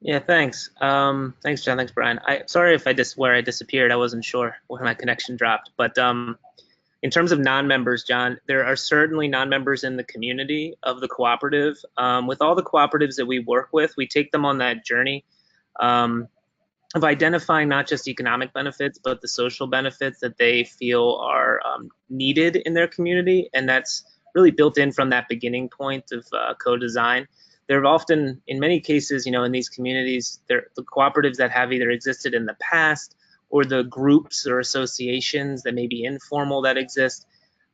Yeah, thanks. Thanks, John. Thanks, Brian. Sorry if I disappeared. I wasn't sure where my connection dropped. But in terms of non-members, John, there are certainly non-members in the community of the cooperative. With all the cooperatives that we work with, we take them on that journey of identifying not just economic benefits, but the social benefits that they feel are needed in their community. And that's really built in from that beginning point of co-design. There have often, in many cases, in these communities, the cooperatives that have either existed in the past or the groups or associations that may be informal that exist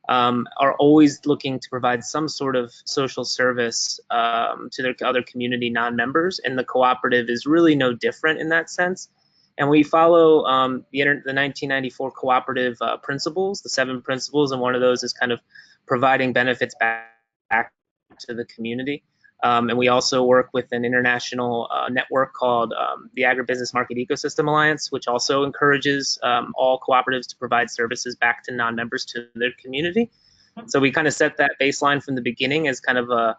are always looking to provide some sort of social service to their other community non-members, and the cooperative is really no different in that sense. And we follow the 1994 cooperative principles, the 7 principles, and one of those is kind of providing benefits back to the community. And we also work with an international network called the Agribusiness Market Ecosystem Alliance, which also encourages all cooperatives to provide services back to non-members to their community. So we kind of set that baseline from the beginning as kind of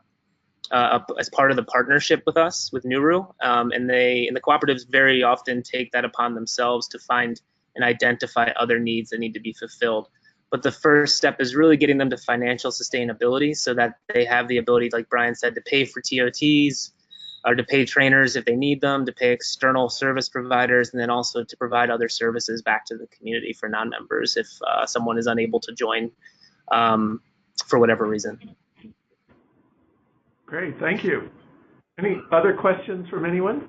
as part of the partnership with us, with Nuru. And the cooperatives very often take that upon themselves to find and identify other needs that need to be fulfilled. But the first step is really getting them to financial sustainability so that they have the ability, like Brian said, to pay for TOTs, or to pay trainers if they need them, to pay external service providers, and then also to provide other services back to the community for non-members if someone is unable to join for whatever reason. Great, thank you. Any other questions from anyone?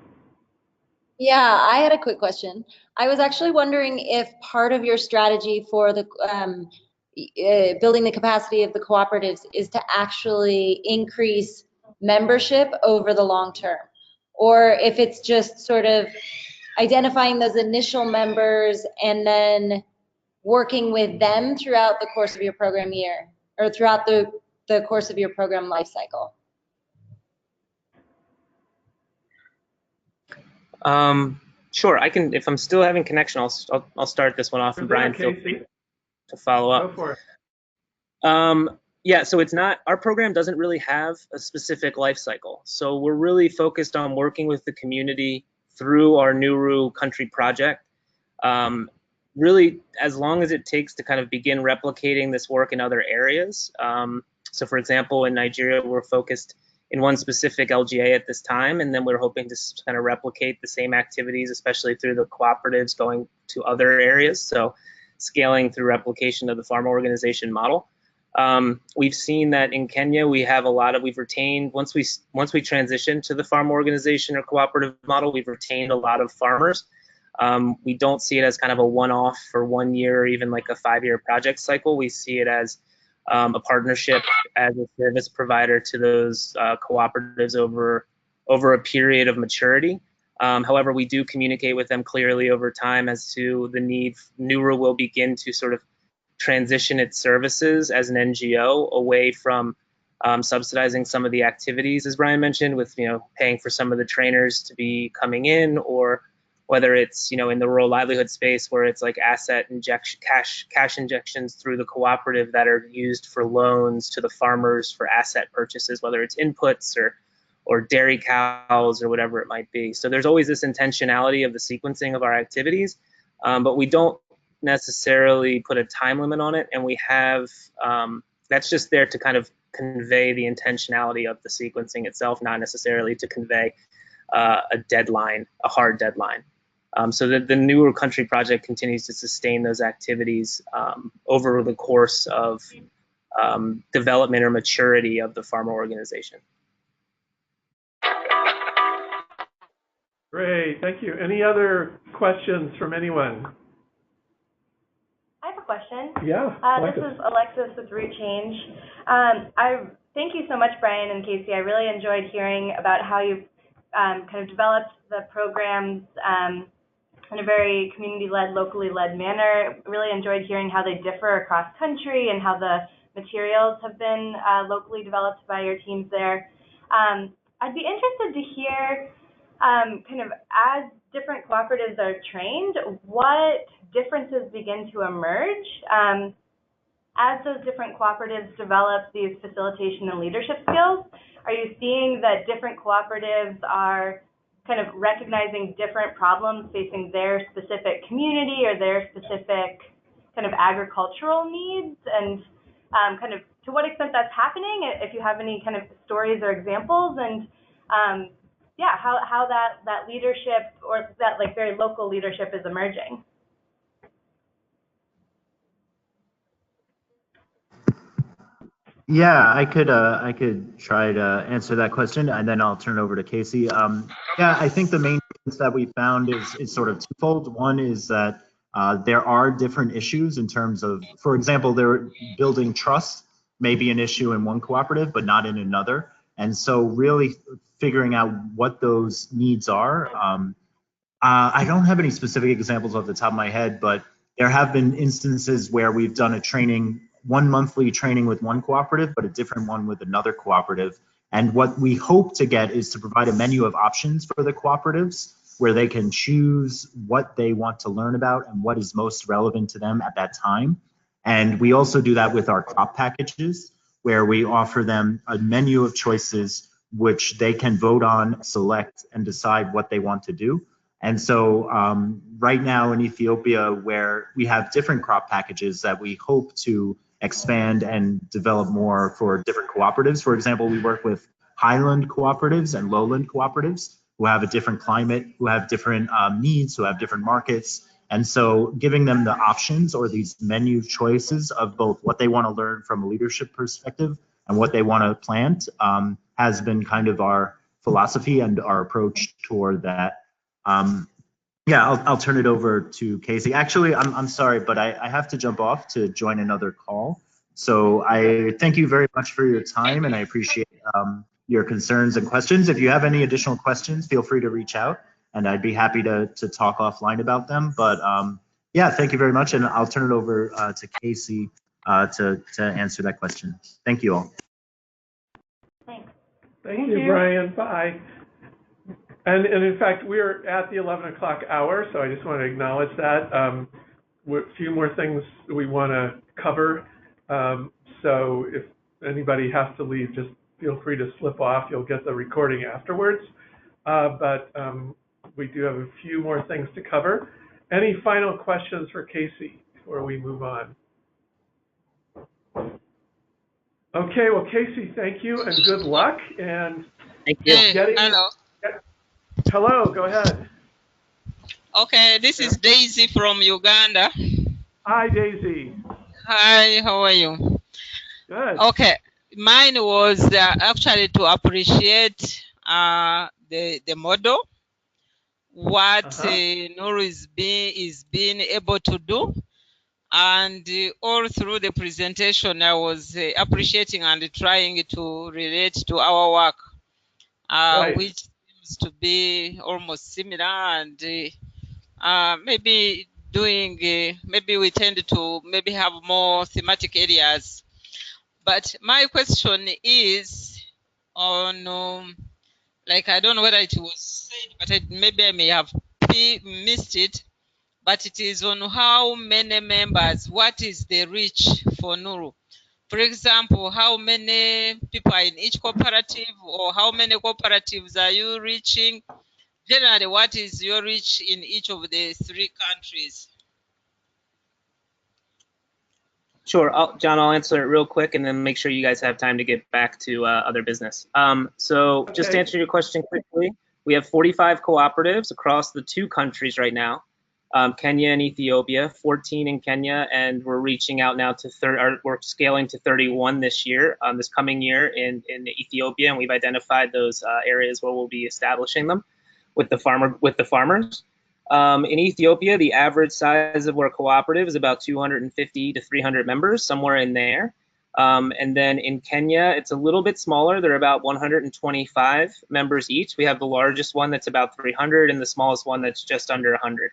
Yeah, I had a quick question. I was actually wondering if part of your strategy for the building the capacity of the cooperatives is to actually increase membership over the long term, or if it's just sort of identifying those initial members and then working with them throughout the course of your program year, or throughout the course of your program life cycle. Sure, I can. If I'm still having connection, I'll start this one off, and Brian, feel free to follow up. Go for it. Yeah, so it's not, our program doesn't really have a specific life cycle. So we're really focused on working with the community through our Nuru country project. Really, as long as it takes to kind of begin replicating this work in other areas. So for example, in Nigeria, we're focused in one specific LGA at this time, and then we're hoping to kind of replicate the same activities, especially through the cooperatives going to other areas. So scaling through replication of the farm organization model. We've seen that in Kenya, we've retained, once we transition to the farm organization or cooperative model, we've retained a lot of farmers. We don't see it as kind of a one-off for 1 year or even like a 5-year project cycle. We see it as a partnership as a service provider to those cooperatives over a period of maturity. However, we do communicate with them clearly over time as to the need. Nuru will begin to sort of transition its services as an NGO away from subsidizing some of the activities, as Brian mentioned, with paying for some of the trainers to be coming in, or whether it's in the rural livelihood space where it's like asset injection, cash injections through the cooperative that are used for loans to the farmers for asset purchases, whether it's inputs or dairy cows or whatever it might be. So there's always this intentionality of the sequencing of our activities, but we don't necessarily put a time limit on it, and we have that's just there to kind of convey the intentionality of the sequencing itself, not necessarily to convey a deadline, a hard deadline. So the Nuru Country Project continues to sustain those activities over the course of development or maturity of the farmer organization. Great, thank you. Any other questions from anyone? I have a question. Yeah. This is Alexis with Root Change. I thank you so much, Brian and Casey. I really enjoyed hearing about how you've kind of developed the programs in a very community-led, locally-led manner. Really enjoyed hearing how they differ across country and how the materials have been locally developed by your teams there. I'd be interested to hear kind of as different cooperatives are trained, what differences begin to emerge as those different cooperatives develop these facilitation and leadership skills. Are you seeing that different cooperatives are kind of recognizing different problems facing their specific community or their specific kind of agricultural needs, and kind of to what extent that's happening, if you have any kind of stories or examples, and yeah, how that leadership, or that like very local leadership, is emerging? Yeah, I could try to answer that question, and then I'll turn it over to Casey. Yeah, I think the main difference that we found is sort of twofold. One is that there are different issues in terms of, for example, they're building trust may be an issue in one cooperative, but not in another. And so really figuring out what those needs are. I don't have any specific examples off the top of my head, but there have been instances where we've done a training, one monthly training with one cooperative, but a different one with another cooperative. And what we hope to get is to provide a menu of options for the cooperatives where they can choose what they want to learn about and what is most relevant to them at that time. And we also do that with our crop packages, where we offer them a menu of choices which they can vote on, select, and decide what they want to do. And so right now in Ethiopia, where we have different crop packages that we hope to expand and develop more for different cooperatives. For example, we work with highland cooperatives and lowland cooperatives who have a different climate, who have different needs, who have different markets. And so giving them the options or these menu choices of both what they want to learn from a leadership perspective and what they want to plant has been kind of our philosophy and our approach toward that. Yeah, I'll turn it over to Casey. Actually, I'm sorry, but I have to jump off to join another call. So I thank you very much for your time, and I appreciate your concerns and questions. If you have any additional questions, feel free to reach out, and I'd be happy to talk offline about them. But yeah, thank you very much, and I'll turn it over to Casey to answer that question. Thank you all. Thanks. Thank you, Brian. Bye. And in fact, we're at the 11 o'clock hour, so I just want to acknowledge that. A few more things we want to cover. So if anybody has to leave, just feel free to slip off. You'll get the recording afterwards. But we do have a few more things to cover. Any final questions for Casey before we move on? Okay, well, Casey, thank you and good luck. And thank you. Hello. Hello, go ahead. Okay, this is Daisy from Uganda. Hi, Daisy. Hi, how are you? Good. Okay, mine was actually to appreciate the model, what Nuru is being able to do. And all through the presentation, I was appreciating and trying to relate to our work, which seems to be almost similar, and maybe doing, maybe we tend to maybe have more thematic areas. But my question is on, like, I don't know whether it was said, but maybe I may have missed it. But it is on how many members, what is the reach for Nuru? For example, how many people are in each cooperative, or how many cooperatives are you reaching? Generally, what is your reach in each of the 3 countries? Sure, John, I'll answer it real quick and then make sure you guys have time to get back to other business. So just to answer your question quickly, we have 45 cooperatives across the 2 countries right now, Kenya and Ethiopia, 14 in Kenya, and we're reaching out now to we're scaling to 31 this year, this coming year in Ethiopia, and we've identified those areas where we'll be establishing them with the farmers. In Ethiopia, the average size of our cooperative is about 250 to 300 members, somewhere in there. And then in Kenya, it's a little bit smaller. They're about 125 members each. We have the largest one that's about 300 and the smallest one that's just under 100.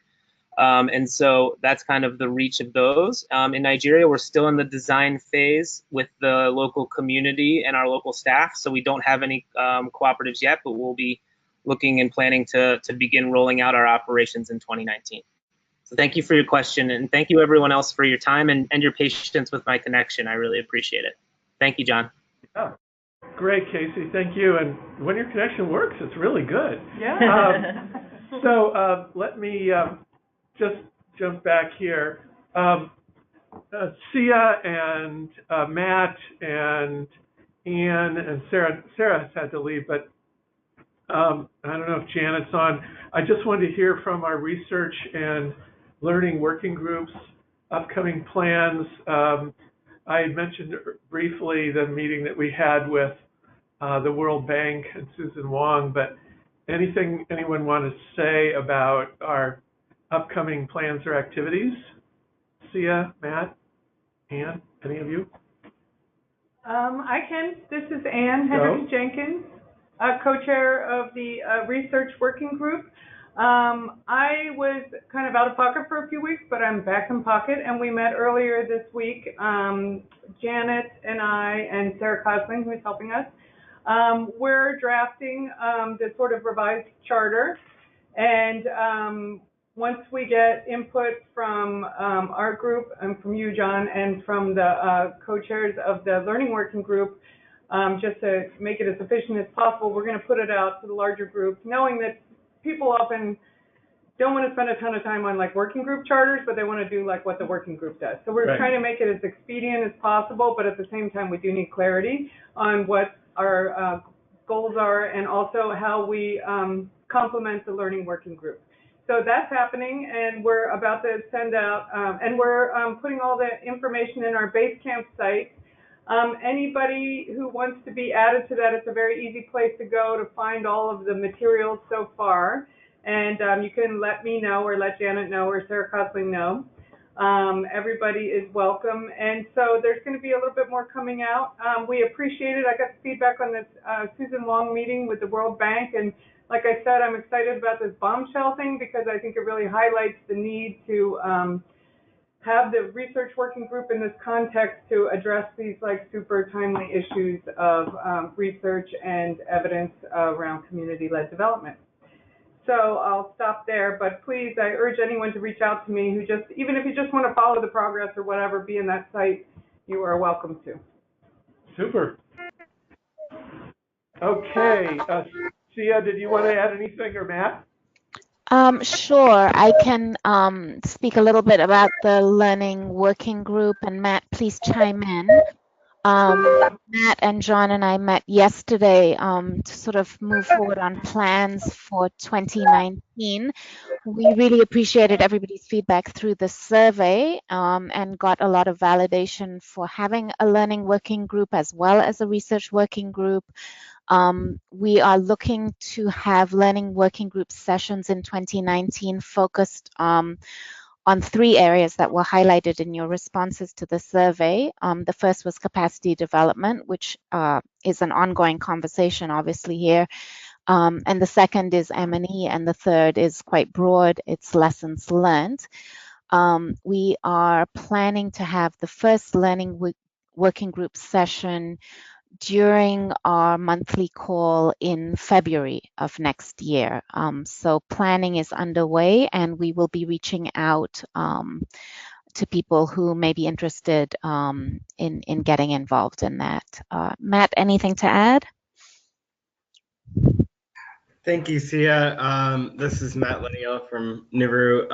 And so that's kind of the reach of those. In Nigeria, we're still in the design phase with the local community and our local staff. So we don't have any cooperatives yet, but we'll be looking and planning to begin rolling out our operations in 2019. So thank you for your question, and thank you everyone else for your time and your patience with my connection. I really appreciate it. Thank you, John. Yeah. Great, Casey. Thank you. And when your connection works, it's really good. Yeah. So let me just jump back here. Sia and Matt and Ian and Sarah has had to leave, but I don't know if Janet's on. I just wanted to hear from our research and learning working groups, upcoming plans. I had mentioned briefly the meeting that we had with the World Bank and Susan Wong, but anything anyone want to say about our upcoming plans or activities? Sia, Matt, Ann, any of you? I can. This is Ann Hendricks Jenkins, co-chair of the research working group. I was kind of out of pocket for a few weeks, but I'm back in pocket, and we met earlier this week. Janet and I and Sarah Cosman, who is helping us, we're drafting the sort of revised charter, and once we get input from our group and from you, John, and from the co-chairs of the learning working group, just to make it as efficient as possible, we're going to put it out to the larger group, knowing that people often don't want to spend a ton of time on like working group charters, but they want to do like what the working group does. So we're Right. trying to make it as expedient as possible, but at the same time, we do need clarity on what our goals are and also how we complement the learning working group. So that's happening, and we're about to send out, and we're putting all the information in our Basecamp site. Anybody who wants to be added to that, it's a very easy place to go to find all of the materials so far. And you can let me know or let Janet know or Sarah Cosling know. Everybody is welcome. And so there's going to be a little bit more coming out. We appreciate it. I got feedback on this Susan Long meeting with the World Bank. And like I said, I'm excited about this bombshell thing because I think it really highlights the need to have the research working group in this context to address these like super timely issues of research and evidence around community-led development. So I'll stop there, but please, I urge anyone to reach out to me who just, even if you just want to follow the progress or whatever, be in that site, you are welcome to. Super. Okay. Sia, did you want to add anything, or Matt? Sure, I can speak a little bit about the learning working group, and Matt, please chime in. Matt and John and I met yesterday to sort of move forward on plans for 2019. We really appreciated everybody's feedback through the survey and got a lot of validation for having a learning working group as well as a research working group. We are looking to have learning working group sessions in 2019 focused on 3 areas that were highlighted in your responses to the survey. The first was capacity development, which is an ongoing conversation, obviously, here. And the second is M&E, and the third is quite broad. It's lessons learned. We are planning to have the first learning working group session during our monthly call in February of next year. So planning is underway, and we will be reaching out to people who may be interested in getting involved in that. Matt, anything to add? Thank you, Sia. This is Matt Linnell from Nauru.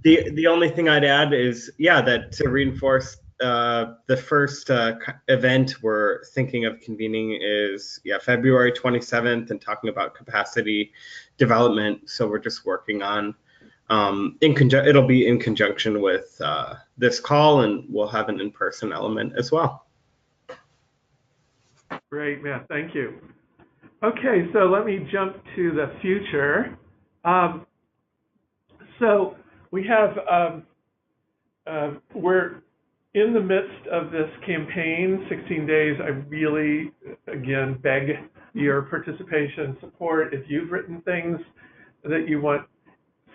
The only thing I'd add is, yeah, that to reinforce the first event we're thinking of convening is, February 27th, and talking about capacity development. So we're just working on, it'll be in conjunction with this call, and we'll have an in-person element as well. Great, Matt. Thank you. Okay, so let me jump to the future. So we have, we're in the midst of this campaign, 16 days. I really, again, beg your participation and support. If you've written things that you want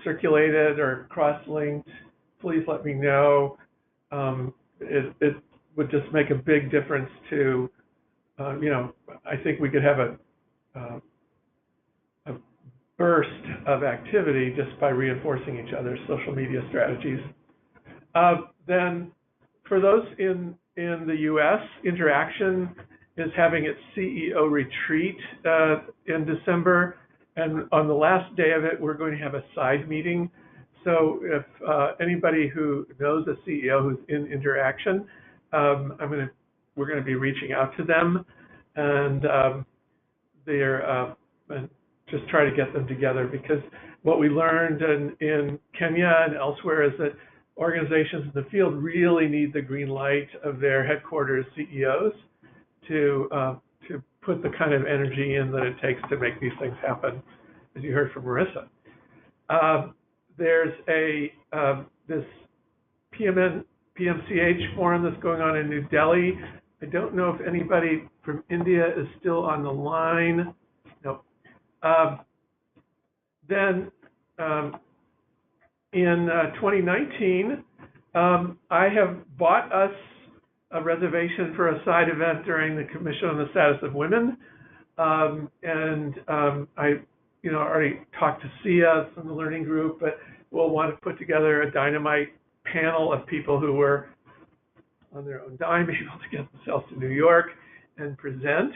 circulated or cross-linked, please let me know. It would just make a big difference to, I think we could have a burst of activity just by reinforcing each other's social media strategies. Then for those in the US, Interaction is having its CEO retreat in December. And on the last day of it, we're going to have a side meeting. So if anybody who knows a CEO who's in Interaction, we're going to be reaching out to them, and and just try to get them together, because what we learned in Kenya and elsewhere is that organizations in the field really need the green light of their headquarters CEOs to put the kind of energy in that it takes to make these things happen, as you heard from Marissa. There's this PMCH forum that's going on in New Delhi. I don't know if anybody from India is still on the line. No. Then in 2019, I have bought us a reservation for a side event during the Commission on the Status of Women. I already talked to Sia from the learning group, but we'll want to put together a dynamite panel of people who were on their own dime able to get themselves to New York and present.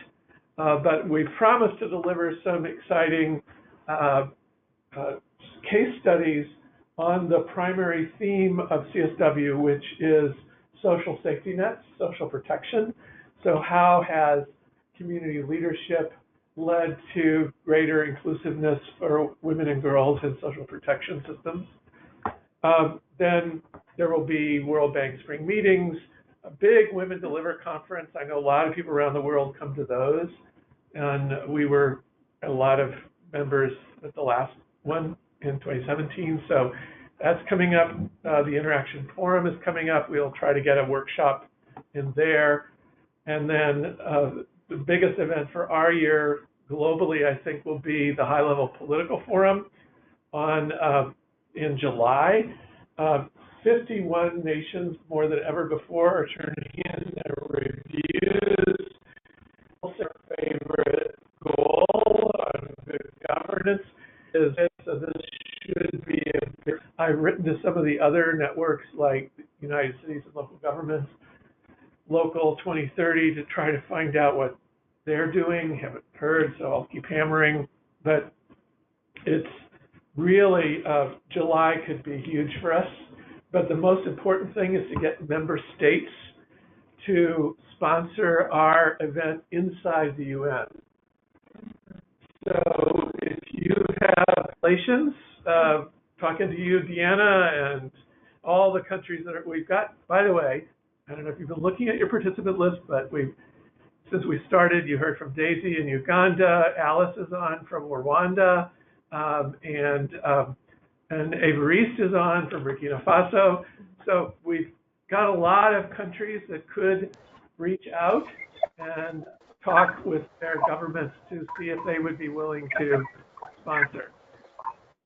But we promised to deliver some exciting case studies on the primary theme of CSW, which is social safety nets, social protection. So how has community leadership led to greater inclusiveness for women and girls in social protection systems? Then there will be World Bank spring meetings, a big Women Deliver conference. I know a lot of people around the world come to those, and we were a lot of members at the last one in 2017. So that's coming up. The Interaction Forum is coming up. We'll try to get a workshop in there. And then the biggest event for our year globally, I think, will be the High Level Political Forum in July. 51 nations, more than ever before, are turning in their reviews. Their favorite goal on good governance is this, so this should be I've written to some of the other networks like United Cities and Local Governments, Local 2030, to try to find out what they're doing. Haven't heard, so I'll keep hammering. But it's really, July could be huge for us. But the most important thing is to get member states to sponsor our event inside the UN. So if you have relations, talking to you, Deanna, and all the countries that we've got, by the way, I don't know if you've been looking at your participant list, but since we started, you heard from Daisy in Uganda, Alice is on from Rwanda, and Évariste is on from Burkina Faso. So we've got a lot of countries that could reach out and talk with their governments to see if they would be willing to sponsor.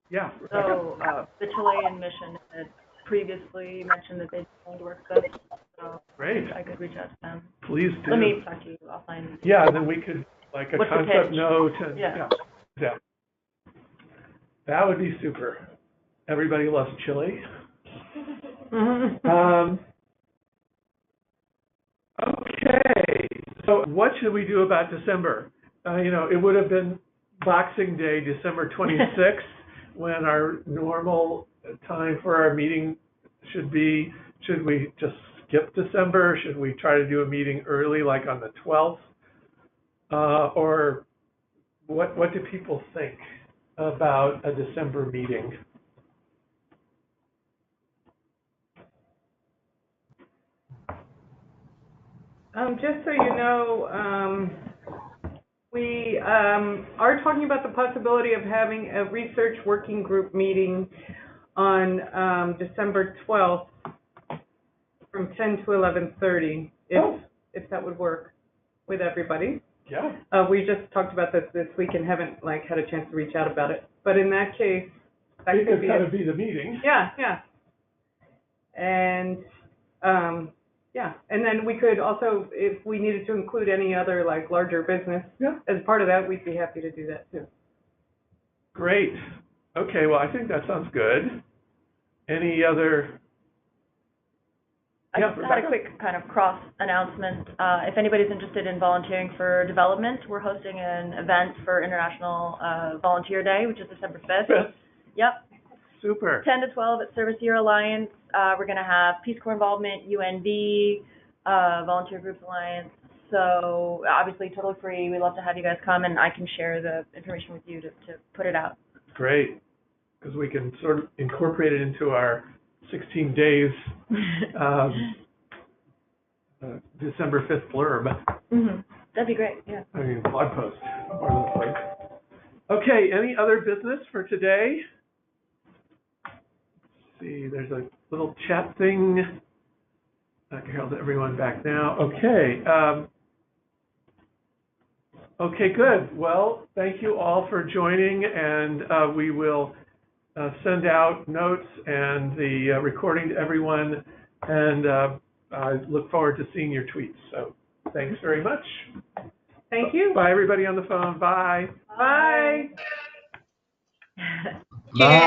Yeah. So the Chilean mission had previously mentioned that they'd want to work with us. So great. I could reach out to them. Please do. Let me talk to you offline. Yeah, and then we could, like a concept note. And, yeah. That would be super. Everybody loves chili. Okay, so what should we do about December? It would have been Boxing Day, December 26th, when our normal time for our meeting should be. Should we just skip December? Should we try to do a meeting early, like on the 12th? Or what do people think about a December meeting? Just so you know, we are talking about the possibility of having a research working group meeting on December 12th from 10 to 11:30, if that would work with everybody. Yeah. We just talked about this week and haven't had a chance to reach out about it. But in that case, that could be the meeting. Yeah. And yeah, and then we could also, if we needed to include any other larger business as part of that, we'd be happy to do that too. Great. Okay, well, I think that sounds good. Any other? I just had a quick kind of cross announcement. If anybody's interested in volunteering for development, we're hosting an event for International Volunteer Day, which is December 5th. Yep. Super. 10 to 12 at Service Year Alliance. We're going to have Peace Corps involvement, UNV, Volunteer Groups Alliance. So obviously totally free. We'd love to have you guys come, and I can share the information with you to put it out. Great, because we can sort of incorporate it into our 16 days December 5th blurb. That'd be great, yeah. I mean, blog post. Okay, any other business for today? See, there's a little chat thing. Carol's everyone back now. Okay. Okay, good. Well, thank you all for joining, and we will send out notes and the recording to everyone, and I look forward to seeing your tweets. So thanks very much. Thank you. Bye, everybody on the phone. Bye. Bye. Bye.